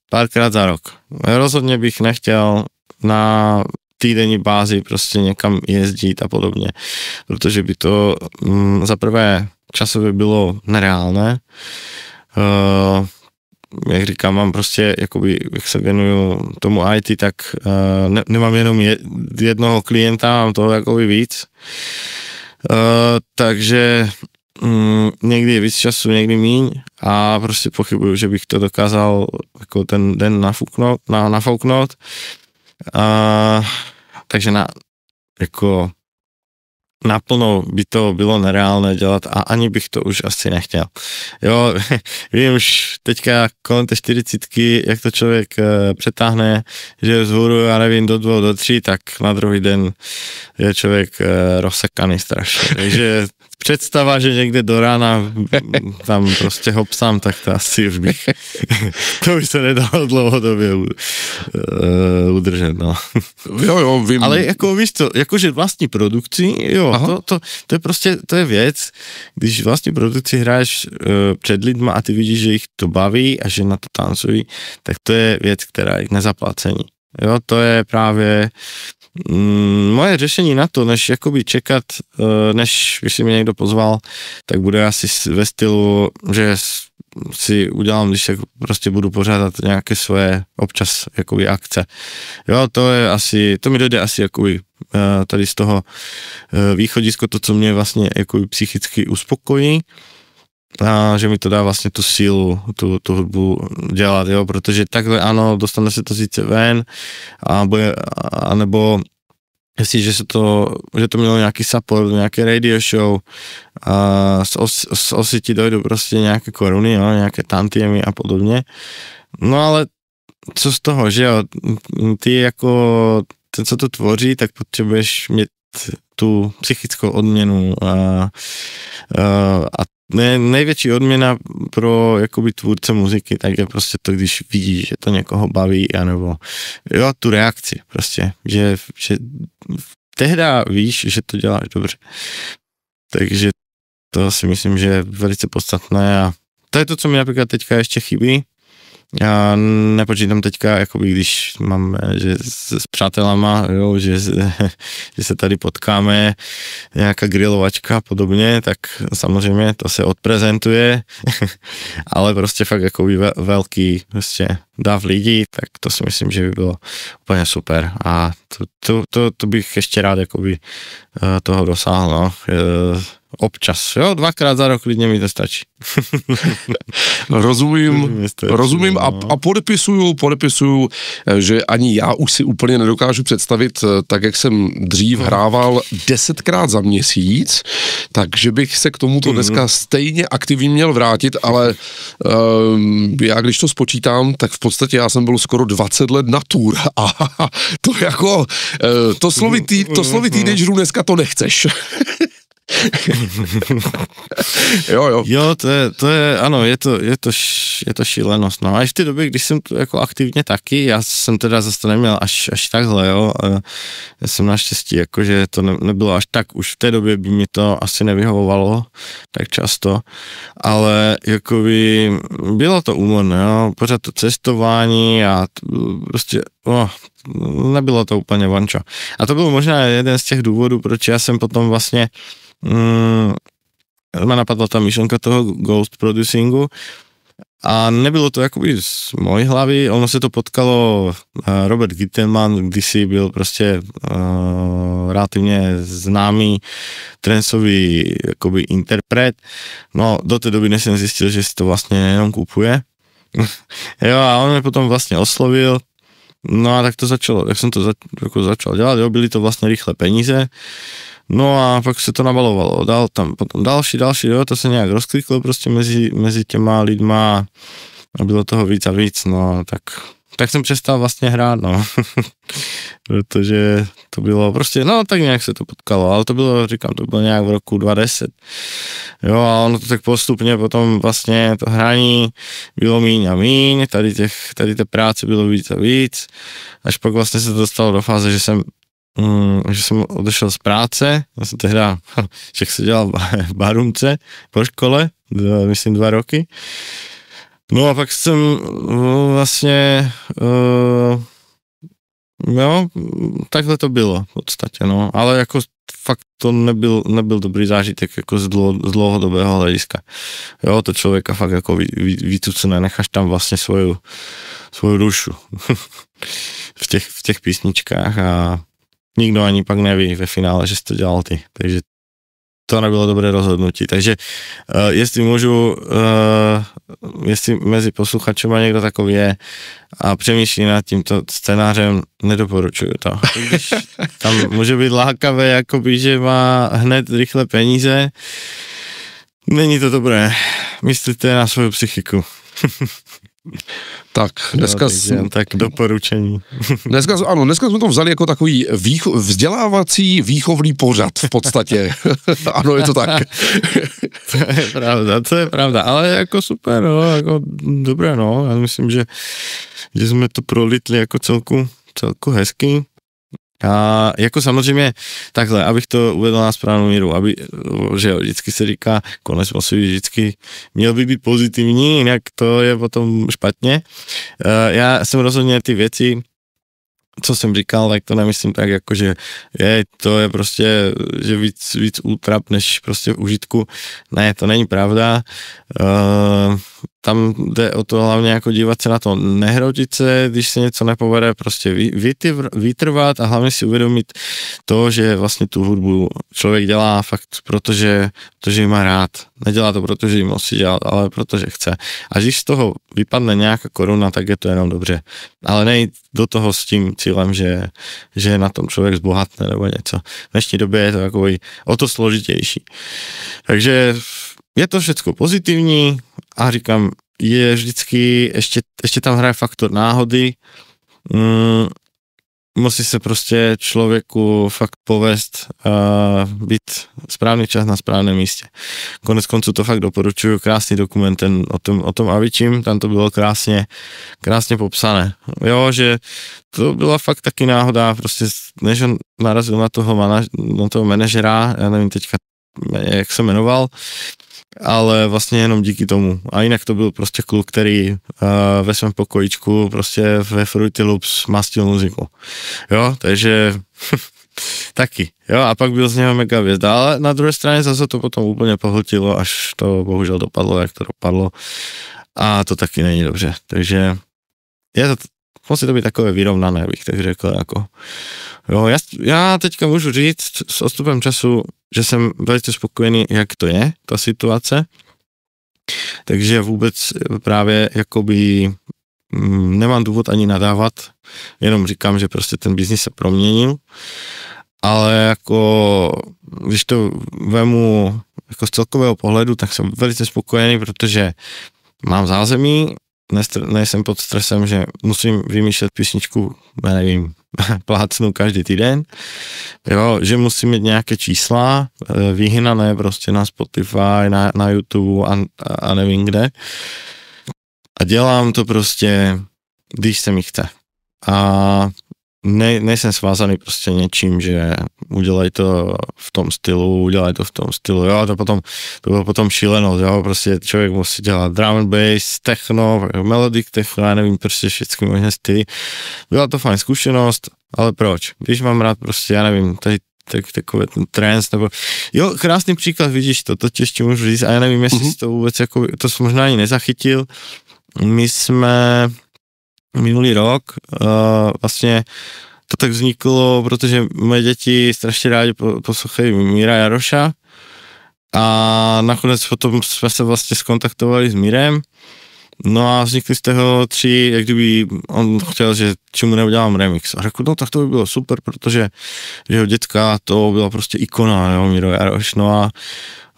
S2: párkrát za rok. Rozhodně bych nechtěl na týdenní bázi prostě někam jezdit a podobně, protože by to za prvé časově bylo nereálné. Jak říkám, mám prostě, jakoby, jak se věnuju tomu IT, tak nemám jenom jednoho klienta, mám toho jakoby víc. Takže někdy je víc času, někdy míň a prostě pochybuju, že bych to dokázal jako ten den nafouknout. Takže jako naplno by to bylo nereálné dělat a ani bych to už asi nechtěl. Jo, vím už teďka kolem té 40, jak to člověk přetáhne, že vzhůru, já nevím, do 2, do 3, tak na druhý den je člověk rozsekaný strašně. Takže představa, že někde do rána tam prostě hopsám, tak to asi už bych, to by se nedalo dlouhodobě udržet, no.
S1: Jo, vím.
S2: Ale jako víš co, jakože vlastní produkci, jo, to je prostě, to je věc, když vlastní produkci hraješ před lidma a ty vidíš, že jich to baví a že na to tancují, tak to je věc, která je k nezaplacení. Jo, to je právě moje řešení na to, než jakoby čekat, než když si mě někdo pozval, tak bude asi ve stylu, že si udělám, když se prostě budu pořádat nějaké svoje občas jakoby akce. Jo, to je asi, to mi dojde asi jakoby tady z toho východisko, to, co mě vlastně jakoby psychicky uspokojí, a že mi to dá vlastně tu sílu, tu hudbu dělat, jo, protože takhle ano, dostane se to sice ven, anebo jestli, že to mělo nějaký support, nějaké radio show, a z osy ti dojdou prostě nějaké koruny, jo, nějaké tantiemy a podobně. No ale co z toho, že jo, ty jako ten, co to tvoří, tak potřebuješ mít tu psychickou odměnu a největší odměna pro jakoby tvůrce muziky, tak je prostě to, když vidíš, že to někoho baví, anebo jo, tu reakci prostě, že tehda víš, že to děláš dobře. Takže to si myslím, že je velice podstatné a to je to, co mi například teďka ještě chybí. Já nepočítám teďka, jakoby když mám, že s přátelama, jo, že se tady potkáme, nějaká grilovačka a podobně, tak samozřejmě to se odprezentuje, ale prostě fakt jakoby velký prostě dáv lidí, tak to si myslím, že by bylo úplně super a to bych ještě rád jakoby toho dosáhl, no. Občas, jo, 2krát za rok klidně mi to stačí.
S1: Rozumím a podepisuju, že ani já už si úplně nedokážu představit, tak jak jsem dřív hrával 10krát za měsíc, takže bych se k tomuto dneska stejně aktivně měl vrátit, ale já když to spočítám, tak v podstatě já jsem byl skoro 20 let na tour a to jako, to slovy teenagerů dneska to nechceš. Jo,
S2: to je, ano, je to šílenost, no. A i v té době, když jsem to jako aktivně taky, já jsem teda zase to neměl až takhle, jo. Já jsem naštěstí, jakože to nebylo až tak, už v té době by mi to asi nevyhovovalo tak často, ale jakoby bylo to úmorné, jo. Pořád to cestování a prostě, nebylo to úplně vančo. A to byl možná jeden z těch důvodů, proč já jsem potom vlastně mě napadla ta myšlenka toho ghost producingu a nebylo to jakoby z mojí hlavy, ono se to potkalo, Robert Gittelman kdysi byl prostě relativně známý trendsový jakoby interpret, no do té doby než jsem zjistil, že si to vlastně jenom kupuje. Jo, a on mě potom vlastně oslovil. No a tak to začalo, jak jsem to začal dělat, jo, byly to vlastně rychlé peníze, no a pak se to nabalovalo, dal tam potom další, jo, to se nějak rozkliklo prostě mezi těma lidma a bylo toho víc a víc, no tak jsem přestal vlastně hrát, no, protože to bylo prostě, no tak nějak se to potkalo, ale to bylo, říkám, to bylo nějak v roku 2010, jo, a ono to tak postupně potom vlastně to hraní bylo míň a míň, tady té práce bylo víc a víc, až pak vlastně se to dostalo do fáze, že jsem odešel z práce, já jsem tehda, však se dělal v barumce po škole, myslím 2 roky, no a pak jsem vlastně jo, takhle to bylo v podstatě, no, ale jako fakt to nebyl dobrý zážitek jako z dlouhodobého hlediska. Jo, to člověka fakt jako vytucne, necháš tam vlastně svoju dušu v těch písničkách a nikdo ani pak neví ve finále, že jsi to dělal ty, takže to nebylo dobré rozhodnutí. Takže jestli můžu, jestli mezi posluchačema někdo takový je a přemýšlí nad tímto scénářem, nedoporučuju to. Když tam může být lákavé, jakoby, že má hned rychle peníze, není to dobré. Myslíte na svou psychiku.
S1: Tak, dneska...
S2: tak doporučení.
S1: Dneska jsme to vzali jako takový vzdělávací výchovný pořad v podstatě. Ano, je to tak.
S2: To je pravda, ale jako super, no, jako dobré, no, já myslím, že jsme to prolitli jako celku hezky. A jako samozřejmě takhle, abych to uvedl na správnou míru, že jo, vždycky se říká, konec musí být vždycky, měl by být pozitivní, jinak to je potom špatně. Já jsem rozhodně ty věci, co jsem říkal, tak to nemyslím tak, jako že to je prostě, že víc útrap, než prostě užitku. Ne, to není pravda. Tam jde o to hlavně jako dívat se na to, nehrotit se, když se něco nepovede, prostě vytrvat a hlavně si uvědomit to, že vlastně tu hudbu člověk dělá fakt protože ji má rád. Nedělá to, protože ji musí dělat, ale protože chce. A když z toho vypadne nějaká koruna, tak je to jenom dobře. Ale nejít do toho s tím cílem, že na tom člověk zbohatne nebo něco. V dnešní době je to takový o to složitější. Takže je to všecko pozitivní a říkám, je vždycky, ještě tam hraje faktor náhody, musí se prostě člověku fakt povést být správný čas na správném místě. Konec konců to fakt doporučuju, krásný dokument ten o tom Avicim, tam to bylo krásně popsané. Jo, že to byla fakt taky náhoda, prostě než on narazil na toho manažera, já nevím teďka, jak se jmenoval, ale vlastně jenom díky tomu. A jinak to byl prostě kluk, který ve svém pokojičku prostě ve Fruity Loops mastil muziku. Jo, takže taky. Jo, a pak byl z něho mega hvězda, ale na druhé straně zase to potom úplně pohltilo, až to bohužel dopadlo, jak to dopadlo. A to taky není dobře. Takže musí to být takové vyrovnané, bych tak řekl. Jako. Jo, já teďka můžu říct s odstupem času, že jsem velice spokojený, jak to je, ta situace. Takže vůbec právě jakoby nemám důvod ani nadávat, jenom říkám, že prostě ten biznis se proměnil, ale jako když to vemu jako z celkového pohledu, tak jsem velice spokojený, protože mám zázemí, nejsem pod stresem, že musím vymýšlet písničku, já nevím, plácnu každý týden, jo, že musím mít nějaké čísla vyhnané prostě na Spotify, na YouTube a nevím kde. A dělám to prostě, když se mi chce. A nejsem svázaný prostě něčím, že udělej to v tom stylu, jo, to bylo potom šílenost, jo, prostě člověk musí dělat drum and bass, techno, melodic techno, já nevím, prostě všechny možné styly. Byla to fajn zkušenost, ale proč? Když mám rád prostě, já nevím, tady takový ten trance, nebo jo, krásný příklad, vidíš to ti ještě můžu říct, a já nevím, jestli jsi to vůbec, jako, to jsem možná ani nezachytil, my jsme minulý rok vlastně to tak vzniklo, protože moje děti strašně rádi poslouchají Míra Jaroša a nakonec potom jsme se vlastně skontaktovali s Mírem, no a vznikly z toho 3, jak kdyby on chtěl, že čemu neudělám remix. A řekl, no tak to by bylo super, protože jeho dětka to byla prostě ikona, jo, Míro Jaroš, no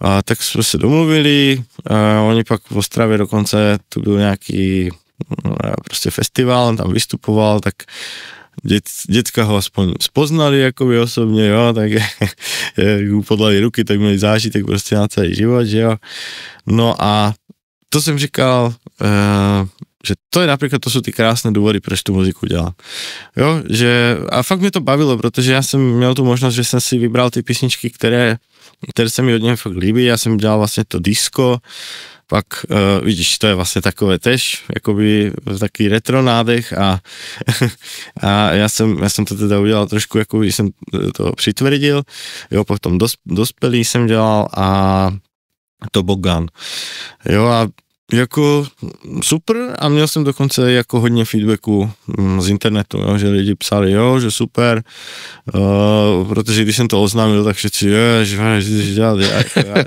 S2: a tak jsme se domluvili, oni pak v Ostravě dokonce, to byl nějaký prostě festival, on tam vystupoval, tak děcka ho aspoň spoznali jakoby osobně, jo, tak mu podali ruky, tak měli zážitek prostě na celý život, že jo. No a to jsem říkal, že to je například, to jsou ty krásné důvody, proč tu muziku dělám. Jo, že, a fakt mě to bavilo, protože já jsem měl tu možnost, že jsem si vybral ty písničky, které se mi od něj fakt líbí, já jsem dělal vlastně to disco, pak vidíš, to je vlastně takové tež, jakoby taký retro nádech a já jsem to teda udělal trošku, jakoby jsem to přitvrdil, jo, potom dospělý jsem dělal a tobogán, jo, a jako super a měl jsem dokonce jako hodně feedbacku z internetu, jo, že lidi psali, jo, že super, protože když jsem to oznámil, tak všetci, že jdeš dělat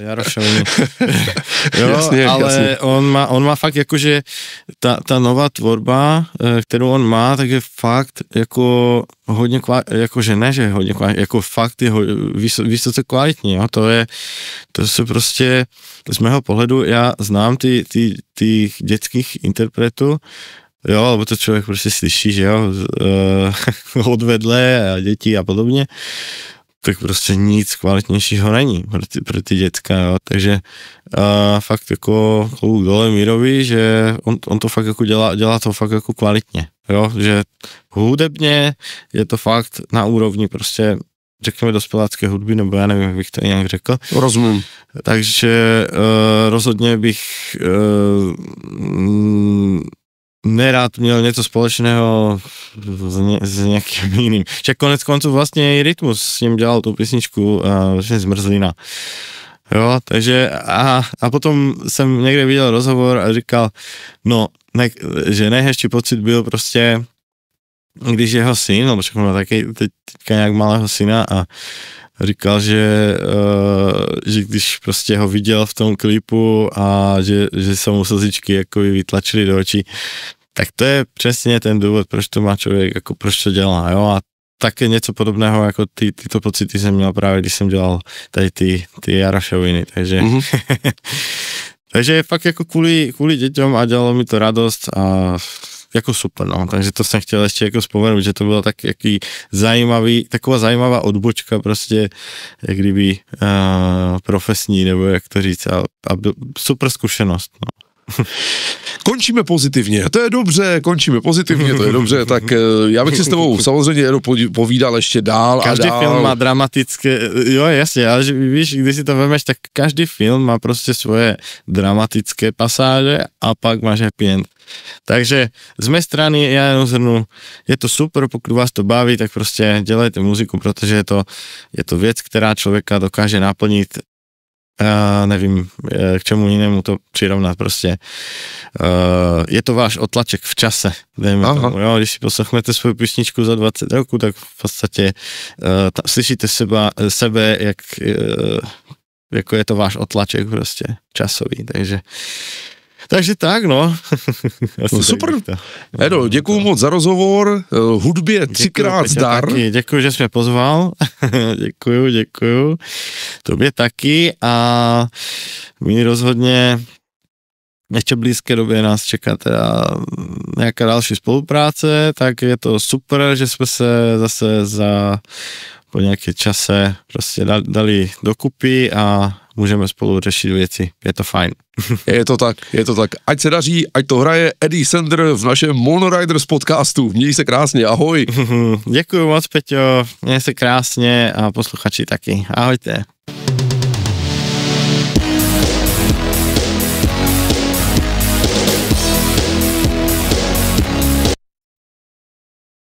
S2: Jarošoviny. Jo,
S1: jasně,
S2: ale
S1: jasně.
S2: On má fakt jakože ta nová tvorba, kterou on má, tak je fakt jako hodně jakože ne, že hodně jako fakt je vysoce kvalitní, jo, to se prostě z mého pohledu, já znám ty dětských interpretů, jo, lebo to člověk prostě slyší, že jo, od vedle a děti a podobně, tak prostě nic kvalitnějšího není pro ty děcka, jo, takže fakt jako klobouk dole Mírovi, že on to fakt jako dělá to fakt jako kvalitně, jo, že hudebně je to fakt na úrovni prostě řekněme dospělácké hudby, nebo já nevím, jak bych to nějak řekl.
S1: Rozumím.
S2: Takže rozhodně bych nerád měl něco společného s nějakým jiným. Však konec konců vlastně i Rytmus s ním dělal tu písničku vlastně Zmrzlina. Jo, takže a potom jsem někde viděl rozhovor a říkal, no, že nejhezčí pocit byl prostě, když jeho syn, nebo však má taky teďka nějak malého syna a říkal, že když prostě ho viděl v tom klipu a že se mu slzičky jako vytlačily do očí, tak to je přesně ten důvod, proč to má člověk, jako proč to dělá, jo, a také něco podobného, jako tyto pocity jsem měl právě, když jsem dělal tady ty Jarošoviny, takže takže fakt jako kvůli děťom a dělalo mi to radost a jako super, no, takže to jsem chtěl ještě jako vzpomenout, že to bylo tak jaký taková zajímavá odbočka prostě, jak kdyby profesní, nebo jak to říct, a super zkušenost, no.
S1: Končíme pozitivně, to je dobře, tak já bych si s tebou samozřejmě povídal ještě dál
S2: každý
S1: a dál.
S2: Film má dramatické, jo jasně, ale že, víš, když si to vemeš, tak každý film má prostě svoje dramatické pasáže a pak máš happy end. Takže z mé strany já jenom zhrnu, je to super, pokud vás to baví, tak prostě dělejte muziku, protože je to věc, která člověka dokáže naplnit. Nevím, k čemu jinému to přirovnat, prostě je to váš otlaček v čase, dejme tomu, jo, když si poslechnete svou písničku za 20 roků, tak v podstatě slyšíte sebe, jako je to váš otlaček prostě časový, takže tak, no.
S1: No super. Edo, děkuju moc za rozhovor, hudbě 3krát zdar.
S2: Děkuju, že jsi mě pozval. Děkuju. Tobě taky a my rozhodně ještě v blízké době nás čeká teda nějaká další spolupráce, tak je to super, že jsme se zase po nějaké čase prostě dali dokupy a můžeme spolu řešit věci. Je to fajn.
S1: Je to tak. Ať se daří, ať to hraje Eddie Sender v našem Mono Riders podcastu. Měj se krásně, ahoj.
S2: Děkuju moc, Peťo, měj se krásně a posluchači taky. Ahojte.